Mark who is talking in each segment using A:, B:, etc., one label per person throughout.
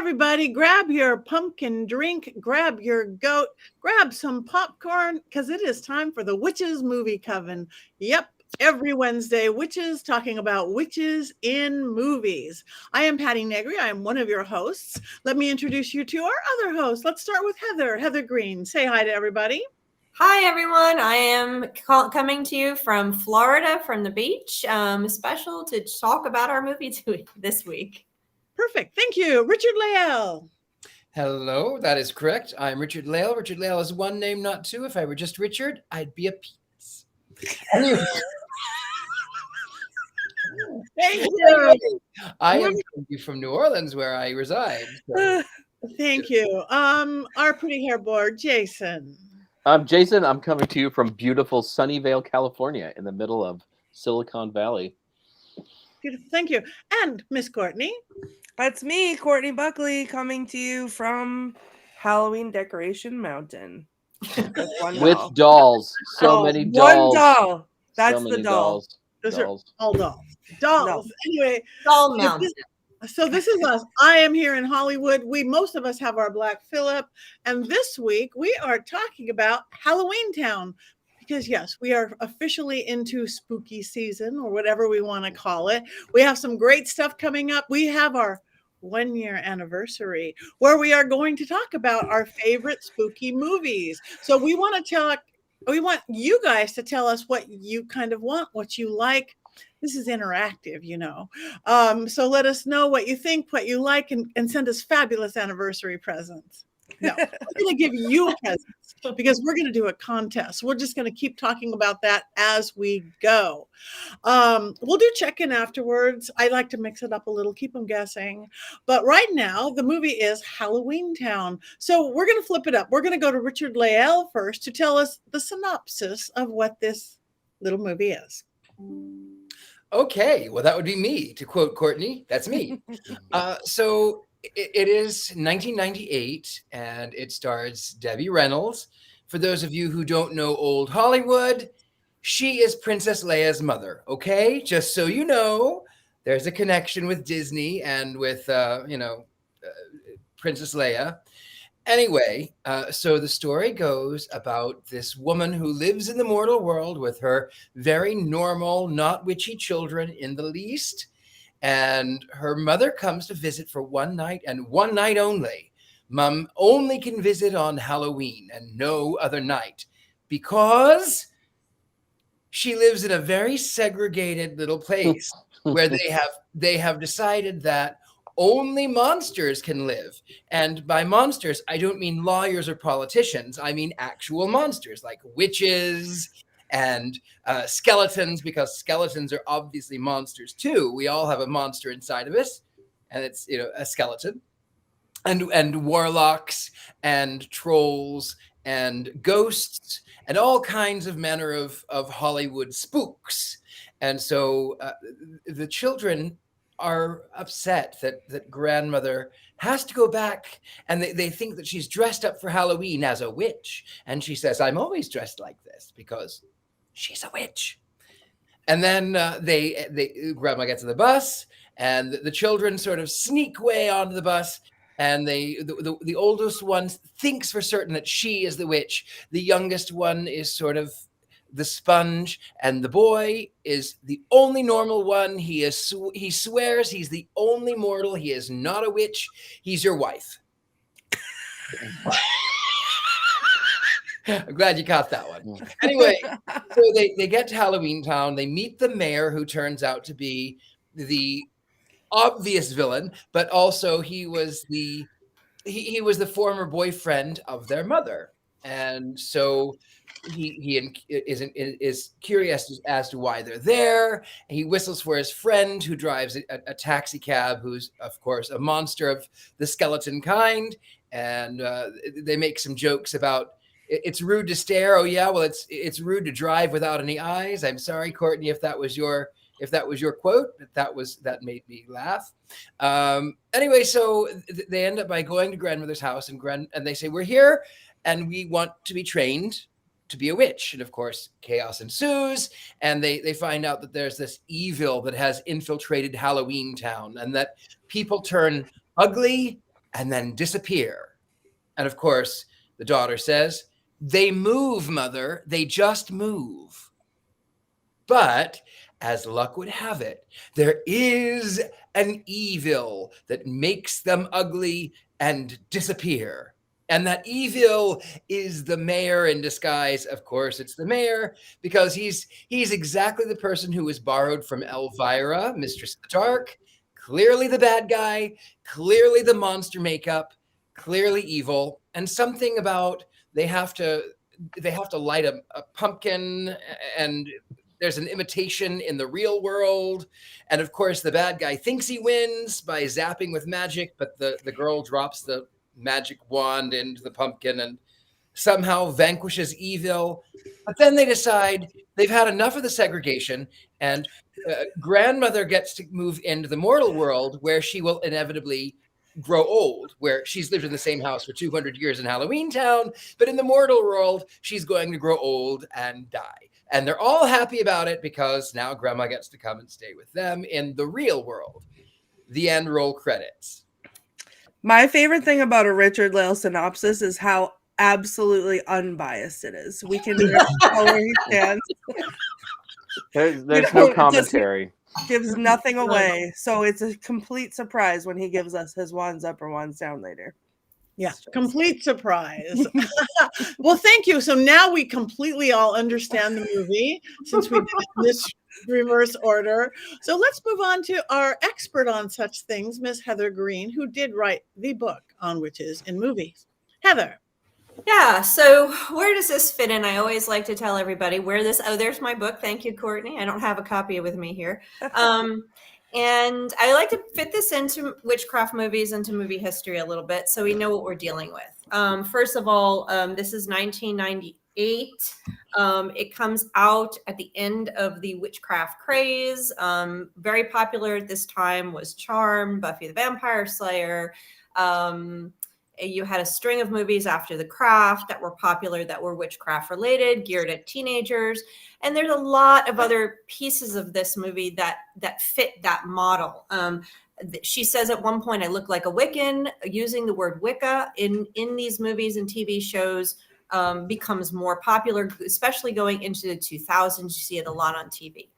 A: everybody, grab your pumpkin drink, grab your goat, grab some popcorn, because it is time for the Witches Movie Coven. Yep, every Wednesday, witches talking about witches in movies. I am Patti Negri. I am one of your hosts. Let me introduce you to our other host. Let's start with Heather Greene. Say hi to everybody.
B: Hi, everyone. I am coming to you from Florida, from the beach, special to talk about our movie this week.
A: Perfect. Thank you. Richard-Lael.
C: Hello, that is correct. I'm Richard-Lael. Richard-Lael is one name, not two. If I were just Richard, I'd be a penis.
A: Thank you.
C: I am from New Orleans, where I reside. So.
A: Thank you. Our pretty hair board, Jason.
D: I'm Jason. I'm coming to you from beautiful Sunnyvale, California, in the middle of Silicon Valley.
A: Beautiful. Thank you. And Miss Courtney.
E: That's me, Courtney Buckley, coming to you from Halloween Decoration Mountain.
D: With dolls. So many dolls.
E: One doll. That's the doll.
A: Those are all dolls. Dolls. No. Anyway.
B: Doll Mountain.
A: So this is us. I am here in Hollywood. Most of us have our Black Phillip. And this week we are talking about Halloweentown. Because yes, we are officially into spooky season, or whatever we want to call it. We have some great stuff coming up. We have our 1-year anniversary where we are going to talk about our favorite spooky movies. So we want you guys to tell us what you kind of want, what you like. This is interactive, you know. So let us know what you think, what you like, and send us fabulous anniversary presents. No, we're going to give you presents because we're going to do a contest. We're just going to keep talking about that as we go. We'll do check-in afterwards. I like to mix it up a little, keep them guessing. But right now, the movie is Halloweentown. So we're going to flip it up. We're going to go to Richard-Lael first to tell us the synopsis of what this little movie is.
C: Okay, well, that would be me, to quote Courtney. That's me. So it is 1998, and it stars Debbie Reynolds. For those of you who don't know old Hollywood, she is Princess Leia's mother, okay? Just so you know, there's a connection with Disney and with, Princess Leia. Anyway, so the story goes about this woman who lives in the mortal world with her very normal, not witchy children in the least. And her mother comes to visit for one night and one night only. Mom only can visit on Halloween and no other night because she lives in a very segregated little place where they have decided that only monsters can live. And by monsters, I don't mean lawyers or politicians. I mean actual monsters like witches and skeletons, because skeletons are obviously monsters too. We all have a monster inside of us, and it's a skeleton, and warlocks and trolls and ghosts and all kinds of manner of Hollywood spooks. And so the children are upset that grandmother has to go back, and they think that she's dressed up for Halloween as a witch. And she says, I'm always dressed like this because she's a witch. And then grandma gets on the bus, and the children sort of sneak way onto the bus, and the oldest one thinks for certain that she is the witch. The youngest one is sort of the sponge, and the boy is the only normal one. He swears he's the only mortal. He is not a witch. He's your wife. I'm glad you caught that one. Anyway, so they get to Halloweentown. They meet the mayor, who turns out to be the obvious villain, but also he was the former boyfriend of their mother, and so he is curious as to why they're there. He whistles for his friend, who drives a taxi cab, who's of course a monster of the skeleton kind, and they make some jokes about it's rude to stare. Oh yeah, well it's rude to drive without any eyes. I'm sorry, Courtney, if that was your quote. That made me laugh. Anyway, so they end up by going to grandmother's house, and they say, we're here and we want to be trained to be a witch. And of course, chaos ensues, and they find out that there's this evil that has infiltrated Halloweentown, and that people turn ugly and then disappear. And of course, the daughter says, "They move, mother. They just move." But as luck would have it, there is an evil that makes them ugly and disappear. And that evil is the mayor in disguise. Of course, it's the mayor, because he's exactly the person who was borrowed from Elvira, Mistress of the Dark. Clearly the bad guy, clearly the monster makeup, clearly evil. And something about they have to light a pumpkin, and there's an imitation in the real world. And of course, the bad guy thinks he wins by zapping with magic, but the girl drops the magic wand into the pumpkin and somehow vanquishes evil. But then they decide they've had enough of the segregation, and grandmother gets to move into the mortal world, where she will inevitably grow old, where she's lived in the same house for 200 years in Halloweentown, but in the mortal world, she's going to grow old and die. And they're all happy about it because now grandma gets to come and stay with them in the real world. The end. Roll credits.
E: My favorite thing about a Richard-Lael synopsis is how absolutely unbiased it is. We can tell where he stands.
D: There's no commentary.
E: Gives nothing away. So it's a complete surprise when he gives us his wands up or wands down later.
A: Yeah, complete surprise. Well, thank you. So now we completely all understand the movie, since we did it in this reverse order. So let's move on to our expert on such things, Miss Heather Greene, who did write the book on witches in movies. Heather.
B: Yeah, so where does this fit in? I always like to tell everybody where this, there's my book. Thank you, Courtney. I don't have a copy with me here. And I like to fit this into witchcraft movies, into movie history a little bit, so we know what we're dealing with. First of all, this is 1998. It comes out at the end of the witchcraft craze. Very popular at this time was Charmed, Buffy the Vampire Slayer. You had a string of movies after The Craft that were popular, that were witchcraft related, geared at teenagers. And there's a lot of other pieces of this movie that fit that model. She says at one point, I look like a Wiccan. Using the word Wicca in these movies and TV shows becomes more popular, especially going into the 2000s. You see it a lot on TV.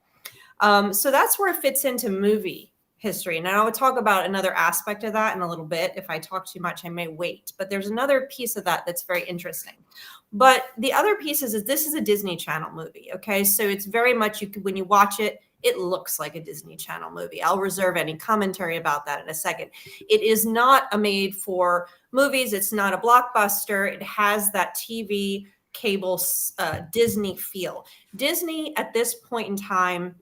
B: So that's where it fits into movie history. And I will talk about another aspect of that in a little bit. If I talk too much, I may wait. But there's another piece of that that's very interesting. But the other piece is this is a Disney Channel movie. Okay, so it's very much, when you watch it, it looks like a Disney Channel movie. I'll reserve any commentary about that in a second. It is not a made for movies. It's not a blockbuster. It has that TV cable Disney feel. Disney at this point in time,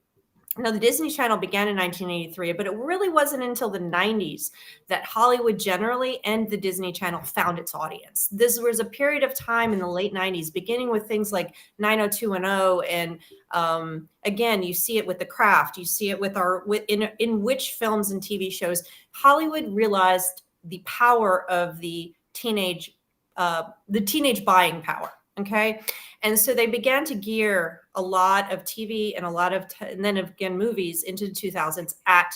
B: now, the Disney Channel began in 1983, but it really wasn't until the 90s that Hollywood generally and the Disney Channel found its audience. This was a period of time in the late 90s, beginning with things like 90210. And again, you see it with The Craft. You see it in which films and TV shows. Hollywood realized the power of the teenage buying power. Okay. And so they began to gear a lot of TV and a lot of, and then again, movies into the 2000s at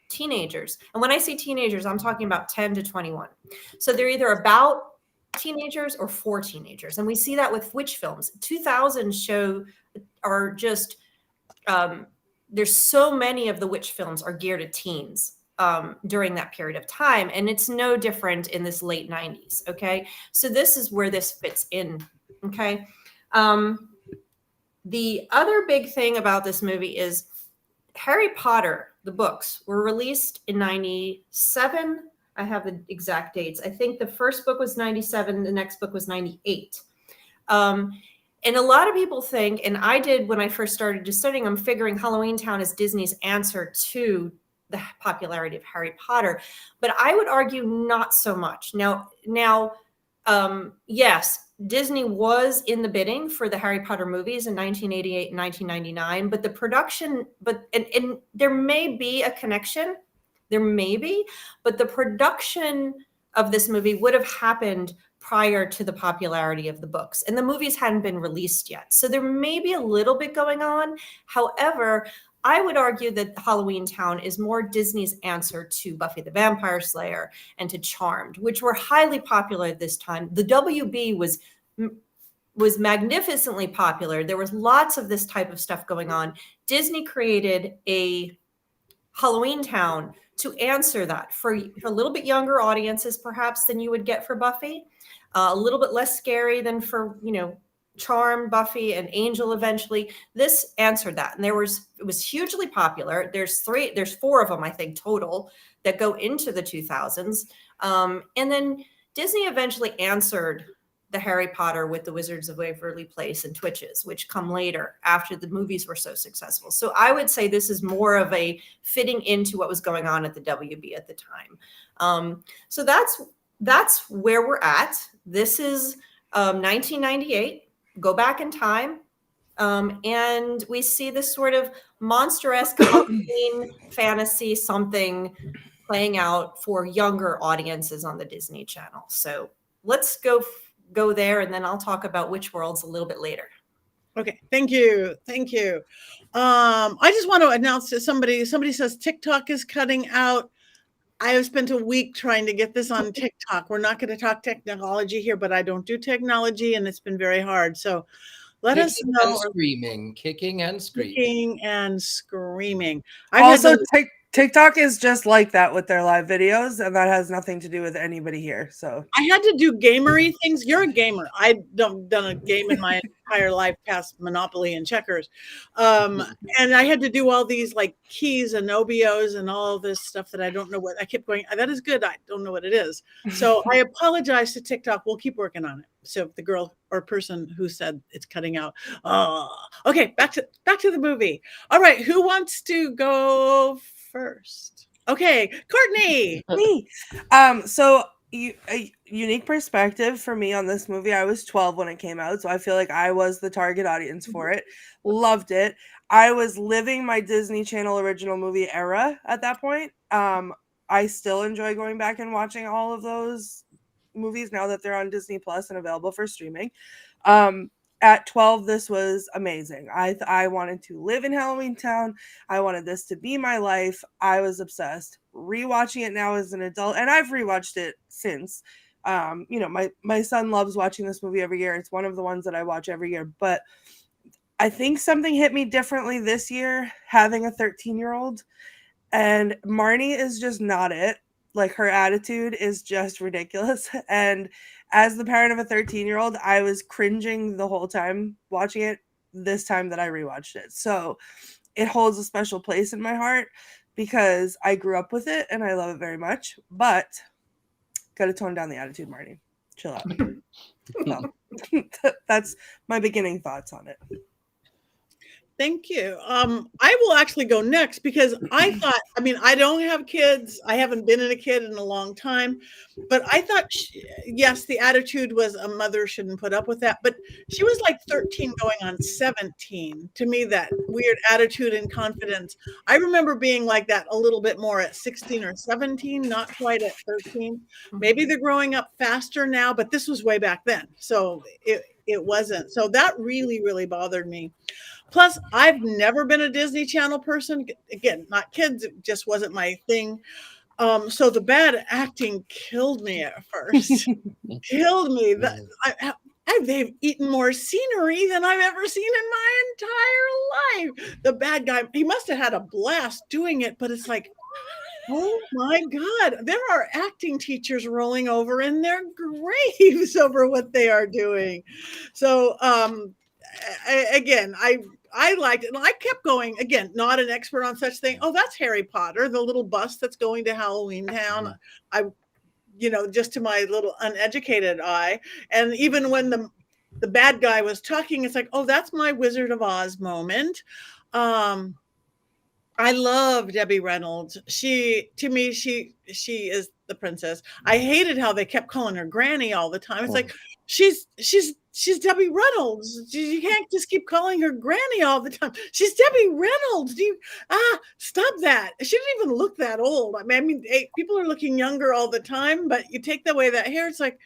B: teenagers. And when I say teenagers, I'm talking about 10 to 21. So they're either about teenagers or for teenagers. And we see that with witch films. 2000 show are just, there's so many of the witch films are geared at teens during that period of time. And it's no different in this late 90s. Okay. So this is where this fits in. Okay. The other big thing about this movie is Harry Potter, the books were released in 97. I have the exact dates. I think the first book was 97. The next book was 98. And a lot of people think, and I did when I first started just studying, I'm figuring Halloweentown is Disney's answer to the popularity of Harry Potter. But I would argue not so much. Now, yes, Disney was in the bidding for the Harry Potter movies in 1988 and 1999, but the production, and there may be a connection, but the production of this movie would have happened prior to the popularity of the books, and the movies hadn't been released yet. So there may be a little bit going on. However, I would argue that Halloweentown is more Disney's answer to Buffy the Vampire Slayer and to Charmed, which were highly popular at this time. The WB was magnificently popular. There was lots of this type of stuff going on. Disney created a Halloweentown to answer that for a little bit younger audiences, perhaps, than you would get for Buffy, a little bit less scary than for, Charm, Buffy, and Angel eventually. This answered that. And it was hugely popular. There's 4 of them, I think, total that go into the 2000s. And then Disney eventually answered the Harry Potter with the Wizards of Waverly Place and Twitches, which come later after the movies were so successful. So I would say this is more of a fitting into what was going on at the WB at the time. So that's where we're at. This is 1998. Go back in time, and we see this sort of monster-esque Halloween fantasy something playing out for younger audiences on the Disney Channel. So let's go there, and then I'll talk about Witch Worlds a little bit later.
A: Okay, thank you. I just want to announce to somebody says TikTok is cutting out. I have spent a week trying to get this on TikTok. We're not going to talk technology here, but I don't do technology, and it's been very hard. So let us know.
C: Kicking and
A: screaming.
E: Also, TikTok is just like that with their live videos, and that has nothing to do with anybody here. So
A: I had to do gamery things. You're a gamer. I don't done a game in my entire life past Monopoly and checkers. And I had to do all these like keys and obios and all this stuff that I don't know what. I kept going, that is good. I don't know what it is. So I apologize to TikTok. We'll keep working on it. So the girl or person who said it's cutting out. Okay, back to the movie. All right, who wants to go first? Okay, Courtney.
E: Me. So a unique perspective for me on this movie. I was 12 when it came out, so I feel like I was the target audience for it. Loved it. I was living my Disney Channel original movie era at that point. I still enjoy going back and watching all of those movies now that they're on Disney Plus and available for streaming. At 12, this was amazing. I wanted to live in Halloweentown. I wanted this to be my life. I was obsessed. Rewatching it now as an adult, and I've rewatched it since. My son loves watching this movie every year. It's one of the ones that I watch every year. But I think something hit me differently this year, having a 13-year-old. And Marnie is just not it. Like, her attitude is just ridiculous. And as the parent of a 13-year-old, I was cringing the whole time watching it this time that I rewatched it. So it holds a special place in my heart because I grew up with it and I love it very much. But got to tone down the attitude, Marnie. Chill out. Well, that's my beginning thoughts on it.
A: Thank you. I will actually go next because I thought, I don't have kids. I haven't been a kid in a long time, but I thought, yes, the attitude was a mother shouldn't put up with that, but she was like 13 going on 17. To me, that weird attitude and confidence. I remember being like that a little bit more at 16 or 17, not quite at 13. Maybe they're growing up faster now, but this was way back then. So it wasn't. So that really, really bothered me. Plus, I've never been a Disney Channel person. Again, not kids. It just wasn't my thing. So the bad acting killed me at first. Killed me. They've eaten more scenery than I've ever seen in my entire life. The bad guy, he must have had a blast doing it, but it's like, oh my God, there are acting teachers rolling over in their graves over what they are doing. So, I liked it. And I kept going, again, not an expert on such thing. Oh, that's Harry Potter, the little bus that's going to Halloweentown. Just to my little uneducated eye. And even when the bad guy was talking, it's like, oh, that's my Wizard of Oz moment. I love Debbie Reynolds. To me, she is the princess. I hated how they kept calling her Granny all the time. It's like, she's Debbie Reynolds. You can't just keep calling her Granny all the time. She's Debbie Reynolds. Stop that. She didn't even look that old. People are looking younger all the time, but you take away that hair, it's like,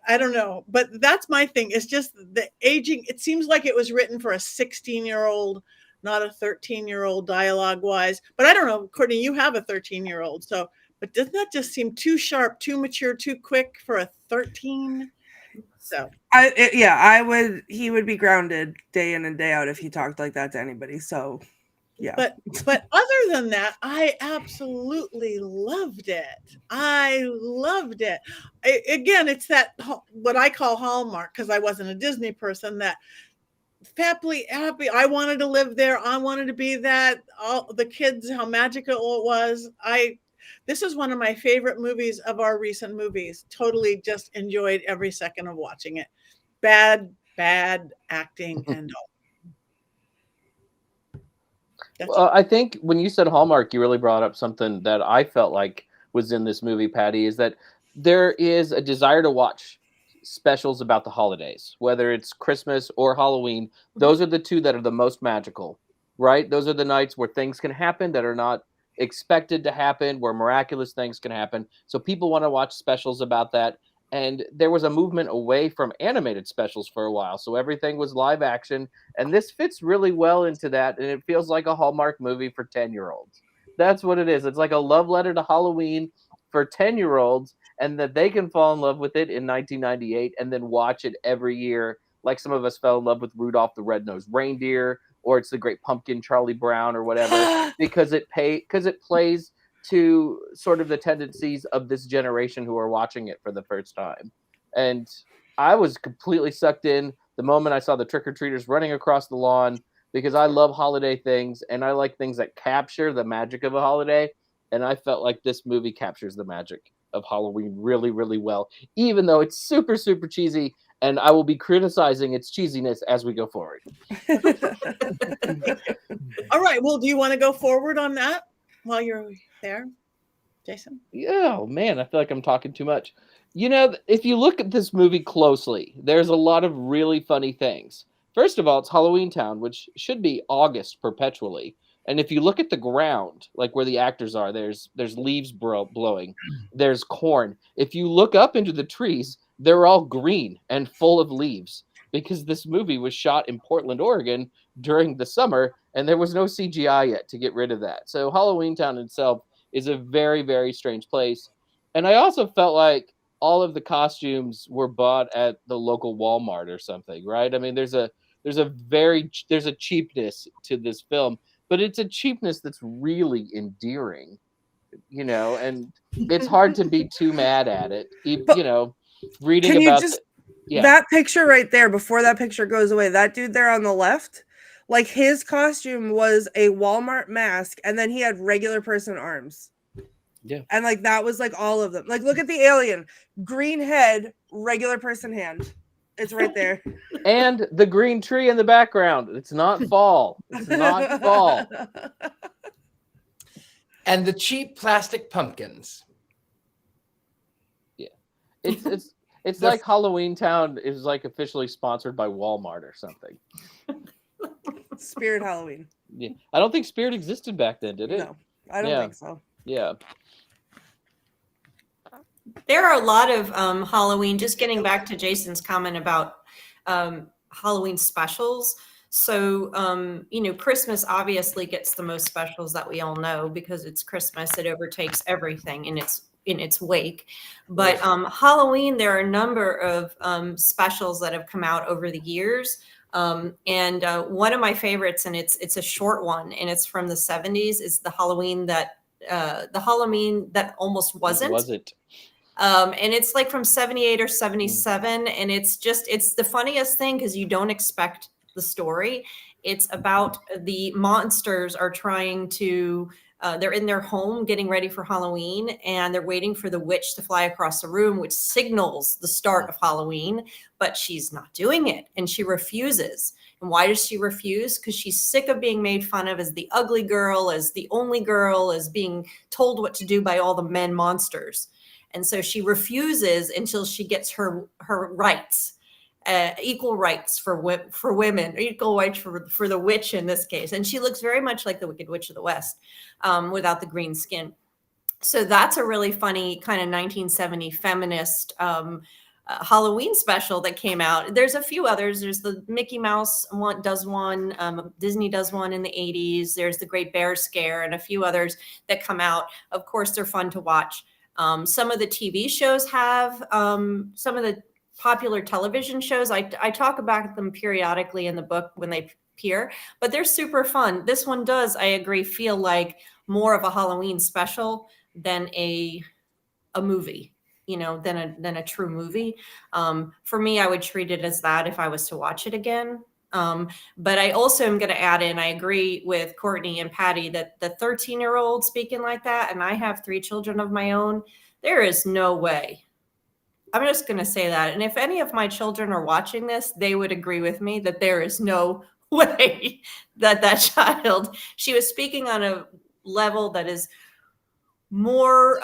A: I don't know. But that's my thing. It's just the aging. It seems like it was written for a 16-year-old not a 13-year-old dialogue wise. But I don't know, Courtney, you have a 13-year-old, so but doesn't that just seem too sharp, too mature, too quick for a 13? So
E: he would be grounded day in and day out if he talked like that to anybody. So yeah.
A: But other than that, I absolutely loved it. I loved it. Again, it's that what I call Hallmark, because I wasn't a Disney person, that happy. I wanted to live there. I wanted to be that. All the kids, how magical it was. This is one of my favorite movies of our recent movies. Totally just enjoyed every second of watching it. Bad acting and all.
D: Well, I think when you said Hallmark, you really brought up something that I felt like was in this movie, Patti, is that there is a desire to watch specials about the holidays, whether it's Christmas or Halloween. Those are the two that are the most magical, right? Those are the nights where things can happen that are not expected to happen, where miraculous things can happen. So people want to watch specials about that. And there was a movement away from animated specials for a while. So everything was live action. And this fits really well into that. And it feels like a Hallmark movie for 10-year-olds. That's what it is. It's like a love letter to Halloween for 10-year-olds, and that they can fall in love with it in 1998 and then watch it every year. Like some of us fell in love with Rudolph the Red-Nosed Reindeer, or It's the Great Pumpkin, Charlie Brown, or whatever, because it plays to sort of the tendencies of this generation who are watching it for the first time. And I was completely sucked in the moment I saw the trick-or-treaters running across the lawn, because I love holiday things and I like things that capture the magic of a holiday. And I felt like this movie captures the magic of Halloween really, really well, even though it's super, super cheesy. And I will be criticizing its cheesiness as we go forward.
A: All right. Well, do you want to go forward on that while you're there, Jason?
D: Yeah, oh man, I feel like I'm talking too much. You know, if you look at this movie closely, there's a lot of really funny things. First of all, it's Halloweentown, which should be August perpetually. And if you look at the ground, like where the actors are, there's leaves blowing, there's corn. If you look up into the trees, they're all green and full of leaves, because this movie was shot in Portland, Oregon during the summer, and there was no CGI yet to get rid of that. So Halloweentown itself is a very, very strange place. And I also felt like all of the costumes were bought at the local Walmart or something, right? I mean, there's a cheapness to this film, but it's a cheapness that's really endearing, you know, and it's hard to be too mad at it. You know, reading about
E: that picture right there, before that picture goes away, that dude there on the left, like his costume was a Walmart mask, and then he had regular person arms.
D: Yeah.
E: And like that was like all of them. Like look at the alien, green head, regular person hand. It's right there.
D: And the green tree in the background. It's not fall. It's not fall.
C: And the cheap plastic pumpkins.
D: Yeah. It's like Halloweentown is like officially sponsored by Walmart or something.
E: Spirit Halloween.
D: Yeah. I don't think Spirit existed back then, did it?
E: No, I don't think so.
D: Yeah.
B: There are a lot of Halloween, just getting back to Jason's comment about Halloween specials. So, you know, Christmas obviously gets the most specials that we all know because it's Christmas. It overtakes everything in its wake. But Halloween, there are a number of specials that have come out over the years. And one of my favorites, and it's a short one, and it's from the 70s, is the Halloween that almost wasn't. And it's like from 78 or 77. And it's the funniest thing because you don't expect the story. It's about the monsters are trying to, they're in their home getting ready for Halloween, and they're waiting for the witch to fly across the room, which signals the start of Halloween, but she's not doing it. And she refuses. And why does she refuse? Because she's sick of being made fun of as the ugly girl, as the only girl, as being told what to do by all the men monsters. And so she refuses until she gets her rights, equal rights for women, equal rights for the witch in this case. And she looks very much like the Wicked Witch of the West, without the green skin. So that's a really funny kind of 1970 feminist Halloween special that came out. There's a few others. There's the Mickey Mouse one does one. Disney does one in the 80s. There's the Great Bear Scare and a few others that come out. Of course, they're fun to watch. Some of the TV shows have some of the popular television shows. I talk about them periodically in the book when they appear, but they're super fun. This one does, I agree, feel like more of a Halloween special than a movie, than a true movie. For me, I would treat it as that if I was to watch it again. But I also am going to add in, I agree with Courtney and Patti that the 13-year-old speaking like that, and I have 3 children of my own, there is no way. I'm just going to say that. And if any of my children are watching this, they would agree with me that there is no way that child, she was speaking on a level that is more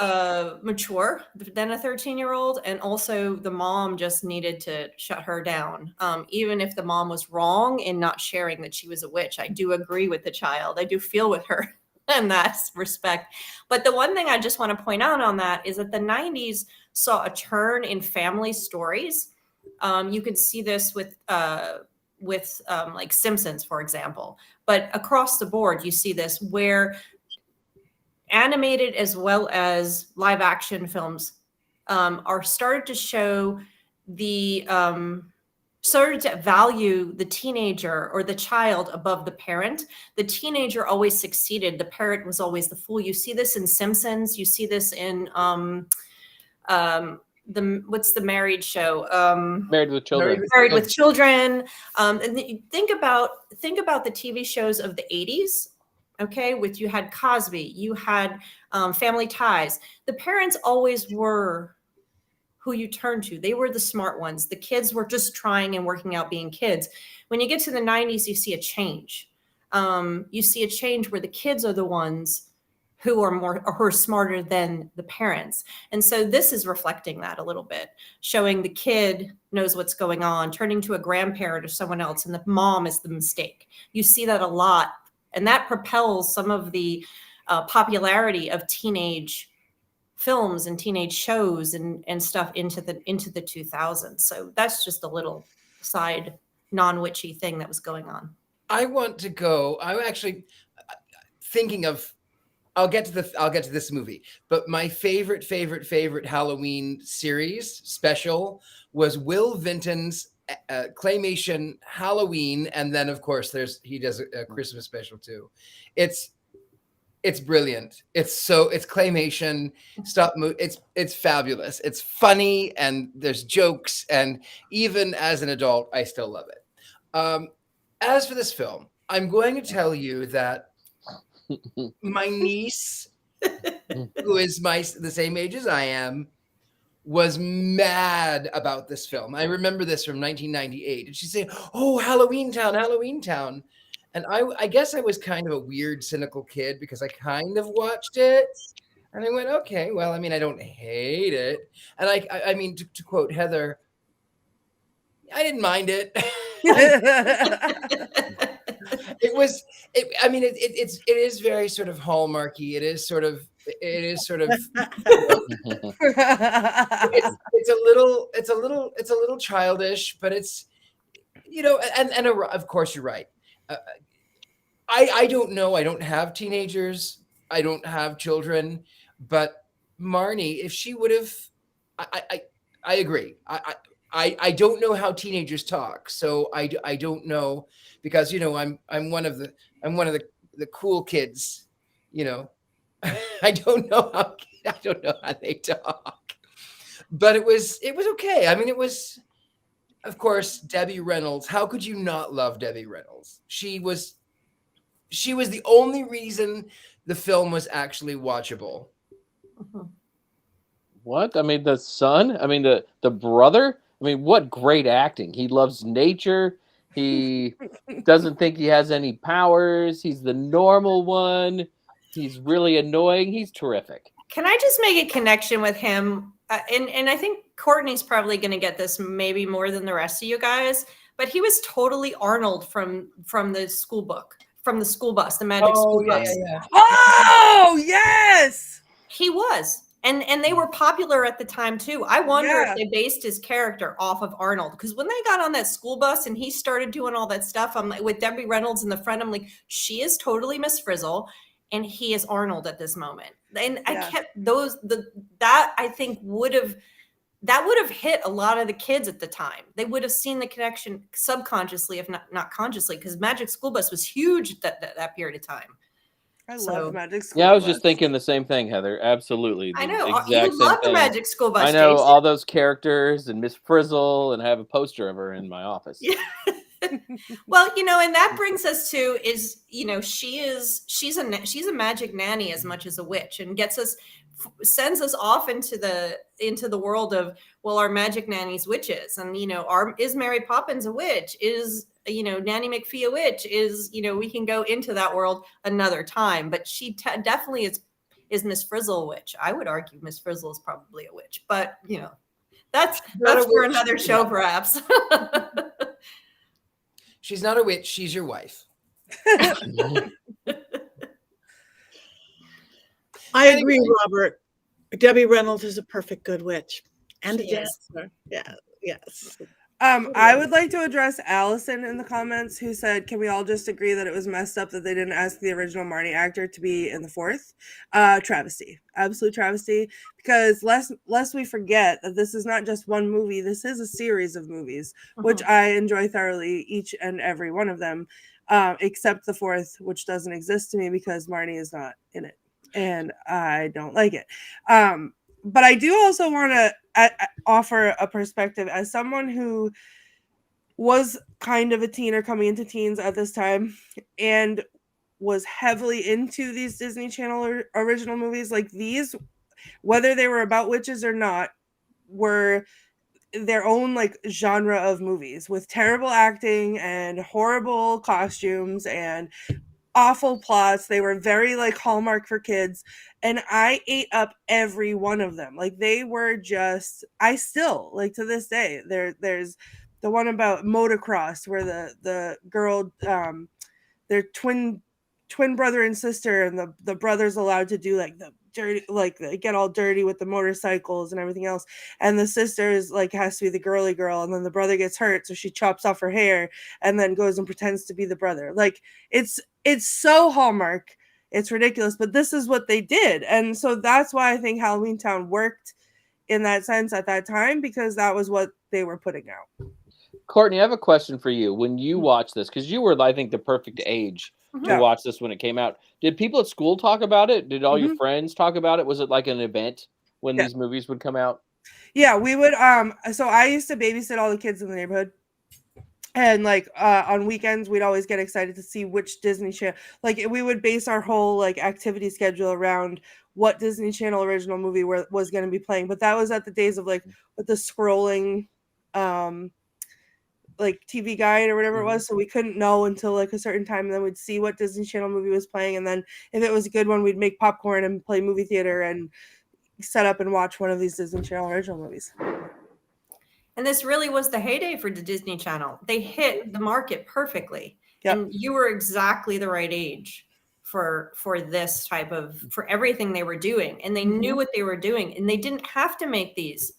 B: mature than a 13-year-old. And also the mom just needed to shut her down. Even if the mom was wrong in not sharing that she was a witch, I do agree with the child. I do feel with her in that respect. But the one thing I just want to point out on that is that the 90s saw a turn in family stories. You could see this with like Simpsons, for example, but across the board, you see this where animated as well as live action films are started to show started to value the teenager or the child above the parent. The teenager always succeeded. The parent was always the fool. You see this in Simpsons. You see this in what's the married show?
D: Married with Children.
B: Married with Children. And think about the TV shows of the 80s. Okay, you had Cosby, you had Family Ties. The parents always were who you turn to. They were the smart ones. The kids were just trying and working out being kids. When you get to the 90s, you see a change. You see a change where the kids are the ones who are smarter than the parents. And so this is reflecting that a little bit, showing the kid knows what's going on, turning to a grandparent or someone else, and the mom is the mistake. You see that a lot. And that propels some of the popularity of teenage films and teenage shows and stuff into the 2000s. So that's just a little side non-witchy thing that was going on.
C: I'm actually thinking of. I'll get to this movie, but my favorite Halloween series special was Will Vinton's claymation Halloween, and then of course he does a Christmas special too. It's brilliant. It's claymation, it's fabulous. It's funny and there's jokes, and even as an adult, I still love it. As for this film, I'm going to tell you that my niece, who is the same age as I am, was mad about this film. I remember this from 1998. And she'd say, "Oh, Halloweentown." And I guess I was kind of a weird, cynical kid because I kind of watched it. And I went, okay, well, I mean, I don't hate it. And I mean, to quote Heather, I didn't mind it. It is very sort of Hallmarky. It is sort of it's a little childish, but it's, and of course you're right. I don't know. I don't have teenagers. I don't have children, but Marnie, if she would have, I agree. I don't know how teenagers talk, so I don't know, because I'm one of the cool kids, I don't know how they talk, but it was okay. I mean, it was, of course, Debbie Reynolds. How could you not love Debbie Reynolds? She was the only reason the film was actually watchable.
D: What? I mean, the son? I mean, the brother? I mean, what great acting. He loves nature. He doesn't think he has any powers. He's the normal one. He's really annoying. He's terrific.
B: Can I just make a connection with him? And I think Courtney's probably going to get this maybe more than the rest of you guys, but he was totally Arnold from the school book, from the school bus, the magic school bus.
E: Yeah. Oh, yes!
B: He was. And they were popular at the time too. I wonder
E: Yeah.
B: if they based his character off of Arnold, because when they got on that school bus and he started doing all that stuff, I'm like, with Debbie Reynolds in the front, I'm like, she is totally Miss Frizzle, and he is Arnold at this moment. And I kept that I think would have hit a lot of the kids at the time. They would have seen the connection subconsciously, if not consciously, because Magic School Bus was huge that period of time.
E: I love Magic School
D: Yeah, I was
E: Bus.
D: just thinking the same thing, Heather. Absolutely.
B: I
D: The
B: know.
D: exact
B: You
D: same
B: love the
D: thing.
B: Magic School Bus,
D: I know
B: Jason.
D: all those characters and Miss Frizzle, and I have a poster of her in my office.
B: Yeah. Well, and that brings us to is, she's a magic nanny as much as a witch, and sends us off into the world of, well, our magic nanny's witches, and is Mary Poppins a witch? Is Nanny McPhee a witch? Is we can go into that world another time, but she definitely is Miss Frizzle a witch. I would argue Miss Frizzle is probably a witch, but that's for another show, perhaps.
C: She's not a witch. She's your wife.
A: I agree, Robert. Debbie Reynolds is a perfect good witch and a
B: She is.
A: dancer. Yeah, yes.
E: I would like to address Allison in the comments, who said, can we all just agree that it was messed up that they didn't ask the original Marnie actor to be in the fourth? Travesty. Absolute travesty. Because lest we forget that this is not just one movie, this is a series of movies, which I enjoy thoroughly, each and every one of them, except the fourth, which doesn't exist to me because Marnie is not in it. And I don't like it. But I do also want to offer a perspective as someone who was kind of a teen or coming into teens at this time and was heavily into these Disney Channel original movies. Like these, whether they were about witches or not, were their own like genre of movies with terrible acting and horrible costumes and awful plots. They were very like Hallmark for kids, and I ate up every one of them. Like they were just, I still like to this day. There's the one about motocross where the girl, their twin brother and sister, and the brother's allowed to do like the dirty, like they get all dirty with the motorcycles and everything else, and the sister is like has to be the girly girl, and then the brother gets hurt, so she chops off her hair and then goes and pretends to be the brother. Like it's so Hallmark, it's ridiculous, but this is what they did. And so that's why I think Halloweentown worked in that sense at that time, because that was what they were putting out.
D: Courtney, I have a question for you. When you watched this, because you were, I think, the perfect age to watch this when it came out, did people at school talk about it? Did all your friends talk about it? Was it like an event when these movies would come out?
E: Yeah, we would. So I used to babysit all the kids in the neighborhood. And like on weekends, we'd always get excited to see which Disney Channel. Like we would base our whole like activity schedule around what Disney Channel original movie was going to be playing. But that was at the days of like with the scrolling, like TV guide or whatever it was. So we couldn't know until like a certain time, and then we'd see what Disney Channel movie was playing. And then if it was a good one, we'd make popcorn and play movie theater and set up and watch one of these Disney Channel original movies.
B: And this really was the heyday for the Disney Channel. They hit the market perfectly.
E: Yep.
B: And you were exactly the right age for this type of, for everything they were doing. And they knew what they were doing. And they didn't have to make these.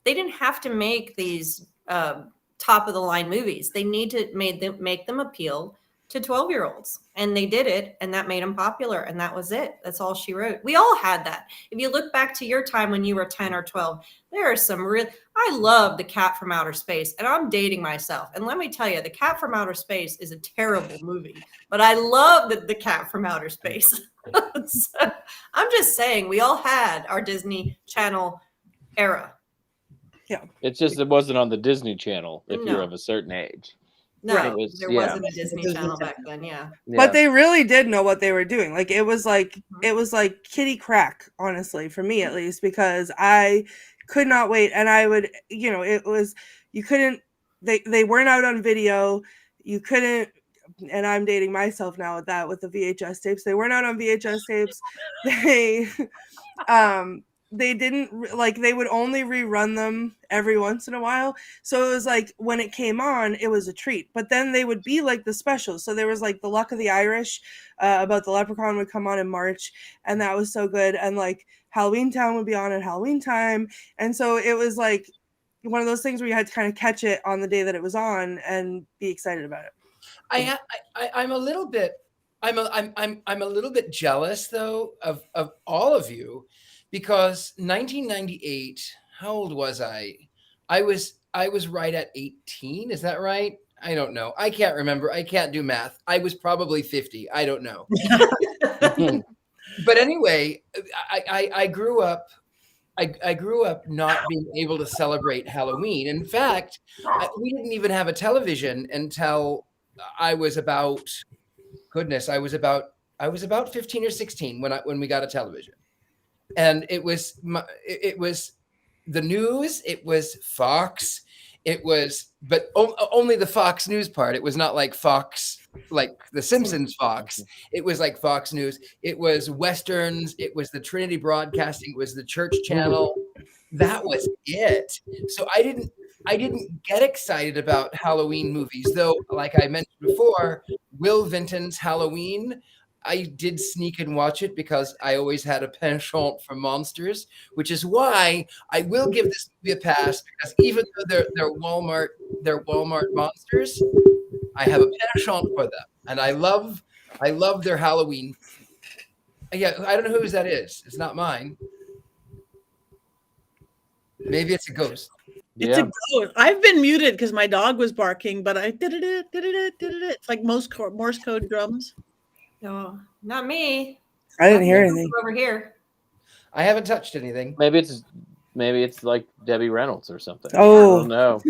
B: They didn't have to make these top of the line movies. They need to make them appeal to 12-year-olds. And they did it, and that made them popular, and that was it. That's all she wrote. We all had that. If you look back to your time when you were 10 or 12, there are some real, I love The Cat from Outer Space, and I'm dating myself. And let me tell you, The Cat from Outer Space is a terrible movie, but I love the Cat from Outer Space. So, I'm just saying, we all had our Disney Channel era.
E: Yeah.
D: It's just, it wasn't on the Disney Channel if you're of a certain age.
B: No, there wasn't a
A: Disney
B: Disney Channel back then. Yeah.
E: But they really did know what they were doing. Like it was like kitty crack, honestly, for me at least, because I could not wait. And I would, it was, you couldn't, they weren't out on video. You couldn't, and I'm dating myself now with the VHS tapes. They weren't out on VHS tapes. They they didn't like, they would only rerun them every once in a while. So it was like when it came on, it was a treat. But then they would be like the specials. So there was like The Luck of the Irish about the leprechaun would come on in March, and that was so good. And like Halloweentown would be on at Halloween time. And so it was like one of those things where you had to kind of catch it on the day that it was on and be excited about it.
C: I'm a little bit I'm a little bit jealous though of all of you, because 1998, how old was I? I was right at 18, is that right? I don't know. I can't remember. I can't do math. I was probably 50. I don't know. But anyway, I grew up I grew up not being able to celebrate Halloween. In fact, we didn't even have a television until I was about, goodness, I was about 15 or 16 when we got a television. And it was the news, it was Fox, it was, but only the Fox News part. It was not like Fox, like the Simpsons Fox. It was like Fox News. It was Westerns. It was the Trinity Broadcasting. It was the Church Channel. That was it. So I didn't get excited about Halloween movies, though. Like I mentioned before, Will Vinton's Halloween, I did sneak and watch it because I always had a penchant for monsters, which is why I will give this movie a pass, because even though they're Walmart monsters, I have a penchant for them, and I love their Halloween. Yeah, I don't know whose that is. It's not mine. Maybe it's a ghost.
A: It's a ghost. I've been muted because my dog was barking, but I did it. It's like Morse code drums.
B: No, not me.
E: I didn't hear anything
B: over here.
C: I haven't touched anything.
D: Maybe it's like Debbie Reynolds or something.
E: Oh
D: no,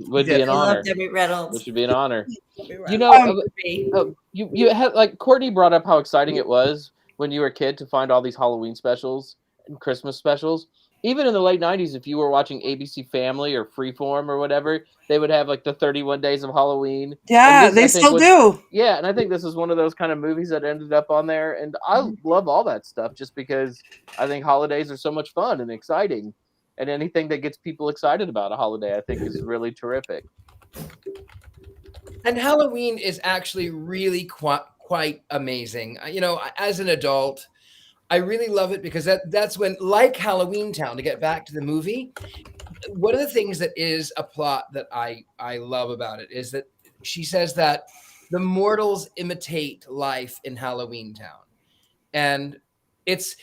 D: would be an honor.
B: Debbie Reynolds.
D: Which would be an honor. You know, you had, like, Courtney brought up how exciting it was when you were a kid to find all these Halloween specials and Christmas specials. Even in the late 90s, if you were watching ABC Family or Freeform or whatever, they would have like the 31 Days of Halloween.
E: Yeah, they still do.
D: Yeah, and I think this is one of those kind of movies that ended up on there. And I love all that stuff just because I think holidays are so much fun and exciting. And anything that gets people excited about a holiday, I think, is really terrific.
C: And Halloween is actually really quite amazing. You know, as an adult, I really love it because that's when, like Halloweentown, to get back to the movie, one of the things that is a plot that I love about it is that she says that the mortals imitate life in Halloweentown. And it's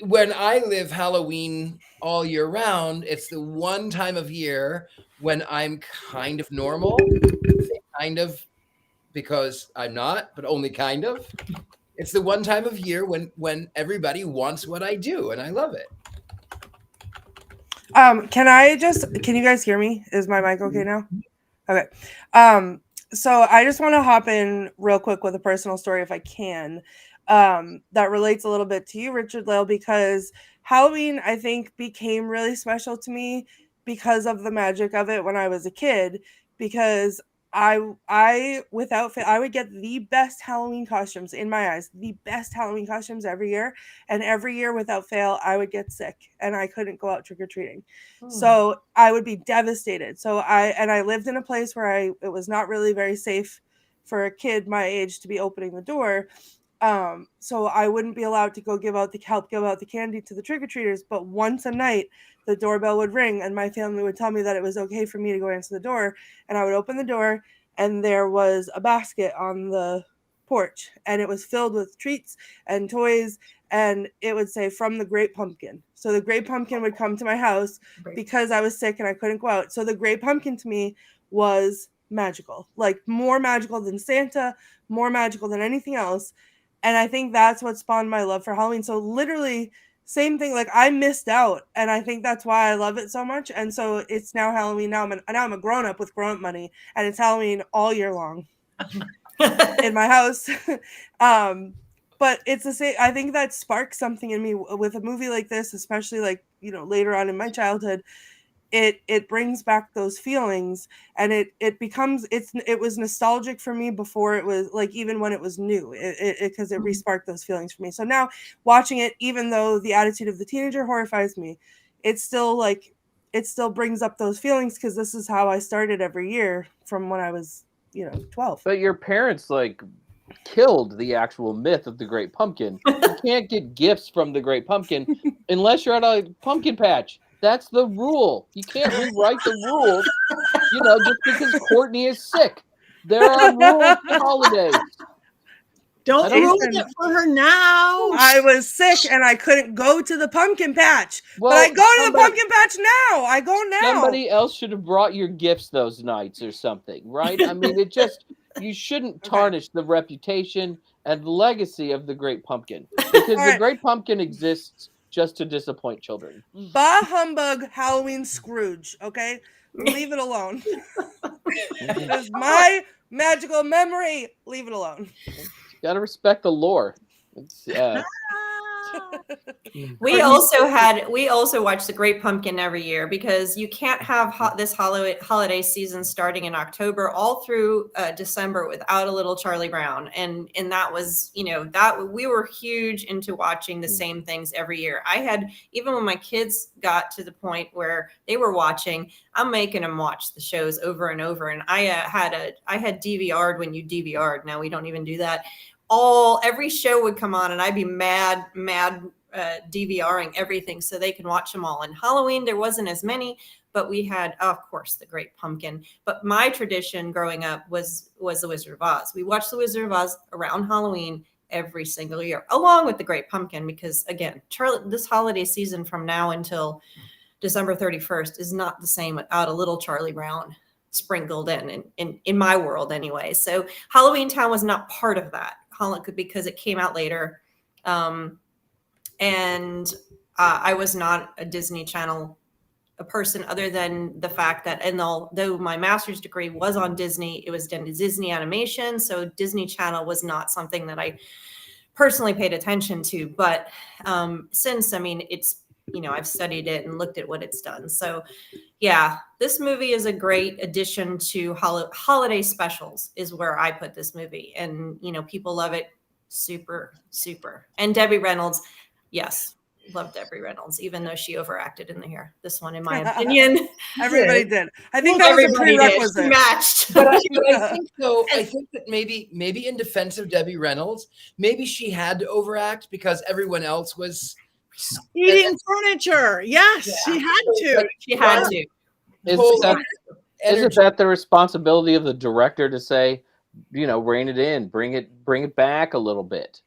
C: when I live Halloween all year round, it's the one time of year when I'm kind of normal, kind of, because I'm not, but only kind of. It's the one time of year when everybody wants what I do, and I love it.
E: Can you guys hear me? Is my mic okay now? Okay. So I just want to hop in real quick with a personal story, if I can, that relates a little bit to you, Richard-Lael, because Halloween, I think, became really special to me because of the magic of it when I was a kid, because I without fail, I would get the best Halloween costumes in my eyes, the best Halloween costumes every year. And every year without fail, I would get sick and I couldn't go out trick-or-treating. So I would be devastated. So I lived in a place where it was not really very safe for a kid my age to be opening the door. So I wouldn't be allowed to help give out the candy to the trick-or-treaters. But once a night, the doorbell would ring and my family would tell me that it was okay for me to go answer the door. And I would open the door and there was a basket on the porch and it was filled with treats and toys. And it would say, "From the Great Pumpkin." So the Great Pumpkin would come to my house because I was sick and I couldn't go out. So the Great Pumpkin to me was magical, like more magical than Santa, more magical than anything else. And I think that's what spawned my love for Halloween. So literally same thing, like I missed out. And I think that's why I love it so much. And so it's now Halloween. Now I'm a grown-up with grown-up money. And it's Halloween all year long in my house. But it's the same. I think that sparks something in me with a movie like this, especially like, you know, later on in my childhood. it brings back those feelings, and it was nostalgic for me before it was like, even when it was new, because it re-sparked those feelings for me. So now watching it, even though the attitude of the teenager horrifies me, it's still like, it still brings up those feelings, because this is how I started every year from when I was 12.
D: But your parents like killed the actual myth of the Great Pumpkin. You can't get gifts from the Great Pumpkin unless you're at a pumpkin patch. That's the rule. You can't rewrite the rules, just because Courtney is sick. There are rules for holidays.
A: Don't ruin it for her now.
E: I was sick and I couldn't go to the pumpkin patch. But I go to the pumpkin patch now. I go now.
D: Somebody else should have brought your gifts those nights or something, right? I mean, you shouldn't tarnish the reputation and legacy of the Great Pumpkin, because the Great Pumpkin exists just to disappoint children.
E: Bah humbug Halloween Scrooge, okay? Leave it alone. It is my magical memory. Leave it alone.
D: Gotta respect the lore.
B: We also watch The Great Pumpkin every year, because you can't have this holiday season starting in October all through December without a little Charlie Brown, and that was that we were huge into watching the same things every year. I had, even when my kids got to the point where they were watching, I'm making them watch the shows over and over, and I had DVR'd when you DVR'd. Now we don't even do that. Every show would come on and I'd be mad DVRing everything so they can watch them all. And Halloween, there wasn't as many, but we had, of course, The Great Pumpkin. But my tradition growing up was The Wizard of Oz. We watched The Wizard of Oz around Halloween every single year, along with The Great Pumpkin, because again, this holiday season from now until December 31st is not the same without a little Charlie Brown sprinkled in my world anyway. So Halloweentown was not part of that, because it came out later. And I was not a Disney Channel person, other than the fact that, and though my master's degree was on Disney, it was Disney animation. So Disney Channel was not something that I personally paid attention to. But since, it's, I've studied it and looked at what it's done. So yeah, this movie is a great addition to holiday specials, is where I put this movie. And, people love it. Super, super. And Debbie Reynolds, yes, love Debbie Reynolds, even though she overacted in this one, in my opinion.
E: Everybody did. I think that was a prerequisite.
B: Matched.
C: But I think so. I think that maybe in defense of Debbie Reynolds, maybe she had to overact because everyone else was
A: eating furniture. Yes, she had to.
B: She had to.
D: Isn't that the responsibility of the director to say, rein it in, bring it back a little bit,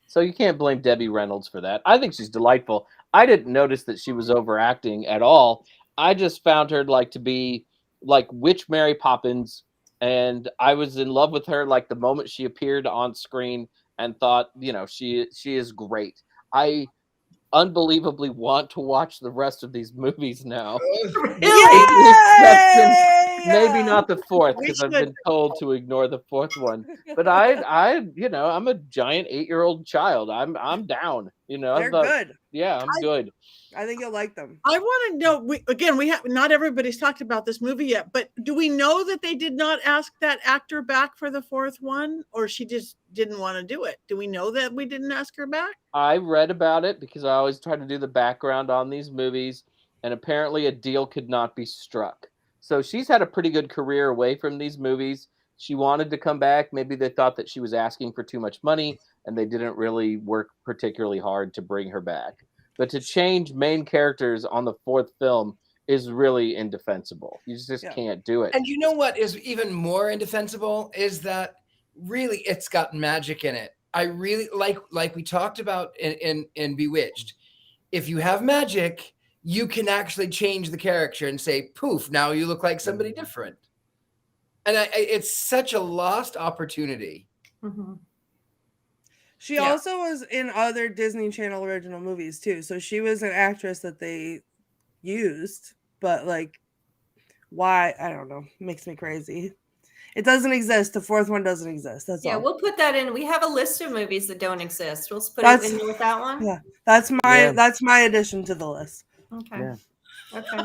D: So you can't blame Debbie Reynolds for that. I think she's delightful. I didn't notice that she was overacting at all. I just found her to be like Witch Mary Poppins, and I was in love with her the moment she appeared on screen, and thought, she is great. I unbelievably want to watch the rest of these movies now. Maybe not the fourth, because I've been told to ignore the fourth one. But I'm a giant 8-year-old child. I'm down.
E: They're good.
D: Yeah, I'm good.
E: I think you'll like them.
A: I want to know. We have not everybody's talked about this movie yet, but do we know that they did not ask that actor back for the fourth one, or she just didn't want to do it? Do we know that we didn't ask her back?
D: I read about it because I always try to do the background on these movies, and apparently a deal could not be struck. So she's had a pretty good career away from these movies. She wanted to come back. Maybe they thought that she was asking for too much money, and they didn't really work particularly hard to bring her back. But to change main characters on the fourth film is really indefensible. You just can't do it.
C: And you know what is even more indefensible is that really it's got magic in it. I really like we talked about in Bewitched. If you have magic, you can actually change the character and say, poof, now you look like somebody different. And it's such a lost opportunity.
B: Mm-hmm.
E: She also was in other Disney Channel original movies too. So she was an actress that they used, but why? I don't know. Makes me crazy. It doesn't exist. The fourth one doesn't exist. That's all.
B: We'll put that in. We have a list of movies that don't exist. We'll put it in with that one.
E: Yeah, that's my addition to the list.
B: Okay.
D: Yeah.
B: Okay.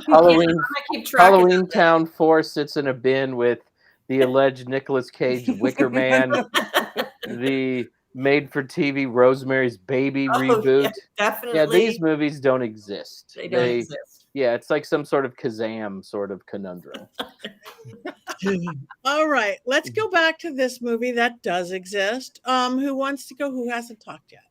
D: Halloween
B: I'm gonna keep track of that.
D: Halloweentown 4 sits in a bin with the alleged Nicolas Cage Wicker Man, the made-for-TV Rosemary's Baby
B: Oh,
D: reboot.
B: yeah,
D: Yeah,
B: definitely.
D: these movies don't exist.
B: They don't exist.
D: Yeah, it's like some sort of Kazam sort of conundrum.
A: All right, let's go back to this movie that does exist. Who wants to go? Who hasn't talked yet?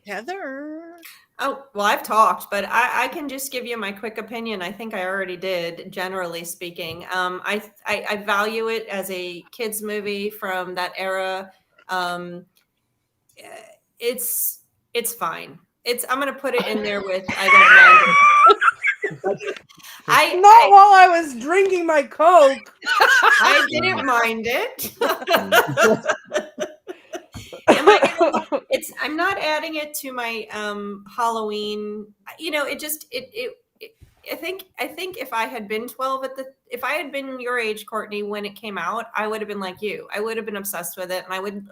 A: Heather.
B: Oh, well, I've talked, but I can just give you my quick opinion. I think I already did, generally speaking. I value it as a kids movie from that era. It's fine. I'm gonna put it in there with I don't mind it.
E: Not while I was drinking my Coke.
B: I didn't mind it. I'm not adding it to my Halloween. You know, it just I think if I had been 12 if I had been your age, Courtney, when it came out, I would have been like you. I would have been obsessed with it, and I would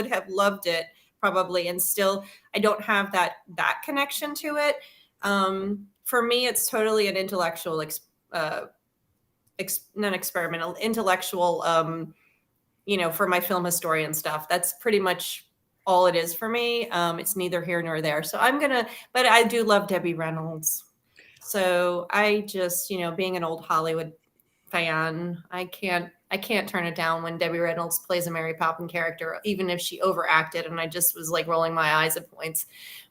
B: have loved it probably. And still, I don't have that connection to it. For me, it's totally an intellectual, non-experimental, intellectual. You know, for my film historian stuff, that's pretty much all it is for me. It's neither here nor there. So but I do love Debbie Reynolds. So I just, you know, being an old Hollywood fan, I can't turn it down when Debbie Reynolds plays a Mary Poppins character, even if she overacted. And I just was like rolling my eyes at points.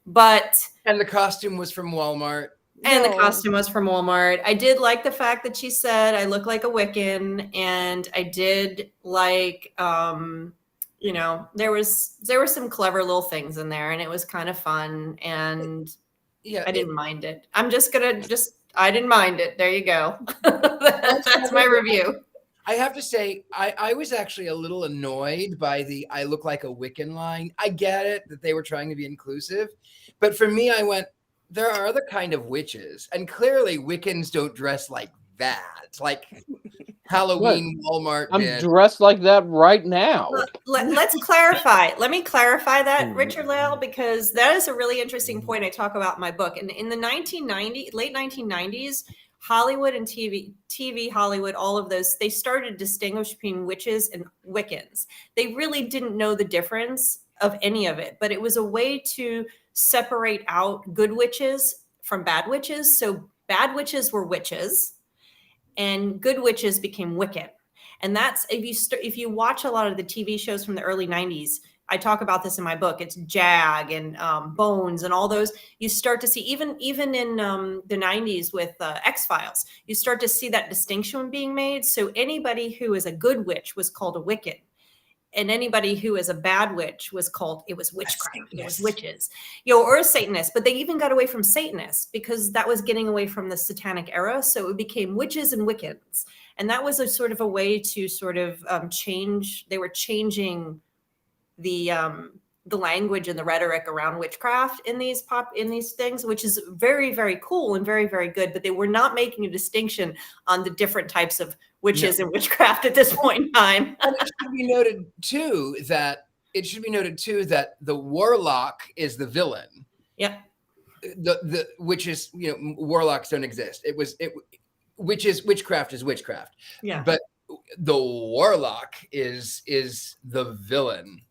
C: And the costume was from Walmart.
B: And the costume was from Walmart. I did like the fact that she said I look like a Wiccan, and I did like, you know, there were some clever little things in there, and it was kind of fun, and yeah, I didn't mind it. I didn't mind it. There you go. That's my review.
C: I have to say, I was actually a little annoyed by the "I look like a Wiccan" line. I get it that they were trying to be inclusive, but for me, I went, there are other kind of witches, and clearly Wiccans don't dress like that. Like Halloween Walmart.
D: I'm dressed like that right now.
B: Let's clarify. Let me clarify that, Richard-Lael, because that is a really interesting point I talk about in my book. And in the late 1990s, Hollywood and TV Hollywood, all of those, they started to distinguish between witches and Wiccans. They really didn't know the difference of any of it, but it was a way to separate out good witches from bad witches. So bad witches were witches, and good witches became Wiccan. And that's if you watch a lot of the TV shows from the early 90s, I talk about this in my book. It's Jag and Bones and all those. You start to see even in the 90s with X-Files, you start to see that distinction being made. So anybody who is a good witch was called a Wiccan. And anybody who is a bad witch was witchcraft. It was witches, you know, or a Satanist. But they even got away from Satanists because that was getting away from the Satanic era. So it became witches and Wiccans, and that was a sort of a way to sort of change. They were changing the language and the rhetoric around witchcraft in these things, which is very, very cool and very, very good. But they were not making a distinction on the different types of witches and witchcraft at this point in time.
C: And it should be noted too that the warlock is the villain.
B: Yeah.
C: The witches, you know, warlocks don't exist. Witchcraft is witchcraft.
B: Yeah.
C: But the warlock is the villain.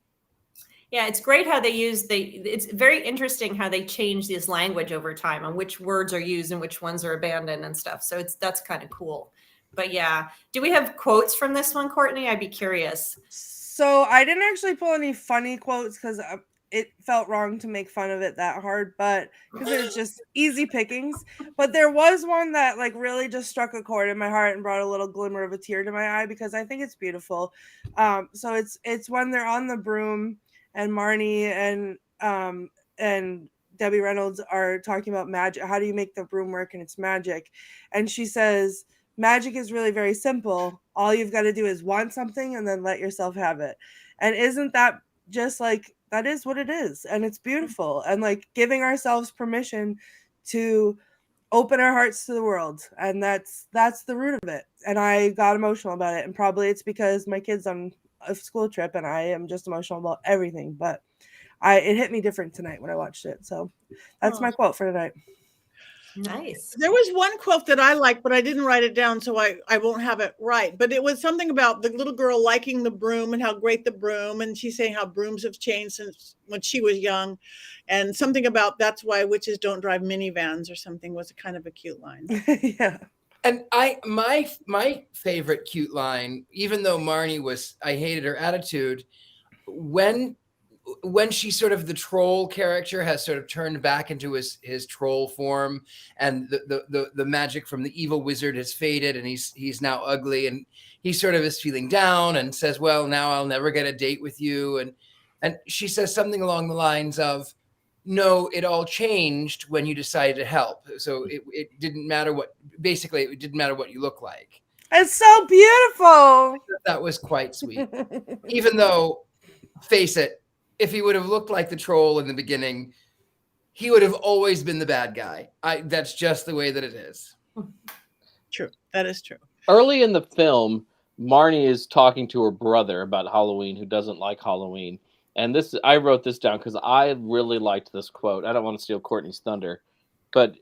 B: Yeah, it's great how it's very interesting how they change this language over time and which words are used and which ones are abandoned and stuff. So that's kind of cool. But yeah, do we have quotes from this one, Courtney? I'd be curious.
E: So I didn't actually pull any funny quotes because it felt wrong to make fun of it that hard, but because it's just easy pickings. But there was one that like really just struck a chord in my heart and brought a little glimmer of a tear to my eye because I think it's beautiful. So it's when they're on the broom and Marnie and Debbie Reynolds are talking about magic. How do you make the broom work? And it's magic. And she says, magic is really very simple. All you've got to do is want something and then let yourself have it. And isn't that just like, that is what it is. And it's beautiful. And like giving ourselves permission to open our hearts to the world. And that's the root of it. And I got emotional about it. And probably it's because my kid's on a school trip and I am just emotional about everything. But it hit me different tonight when I watched it. So that's my quote for tonight.
B: Nice.
A: There was one quote that I liked, but I didn't write it down, so I won't have it right. But it was something about the little girl liking the broom and how great the broom, and she's saying how brooms have changed since when she was young, and something about that's why witches don't drive minivans or something was a kind of a cute line.
E: Yeah.
C: And my favorite cute line, even though Marnie I hated her attitude, when she sort of the troll character has sort of turned back into his troll form, and the magic from the evil wizard has faded, and he's now ugly, and he sort of is feeling down and says, well, now I'll never get a date with you. And she says something along the lines of, no, it all changed when you decided to help. So it didn't matter it didn't matter what you look like.
E: It's so beautiful.
C: That was quite sweet. Even though, face it, if he would have looked like the troll in the beginning, he would have always been the bad guy. That's just the way that it is.
A: True. That is true.
D: Early in the film, Marnie is talking to her brother about Halloween, who doesn't like Halloween. And I wrote this down because I really liked this quote. I don't want to steal Courtney's thunder, but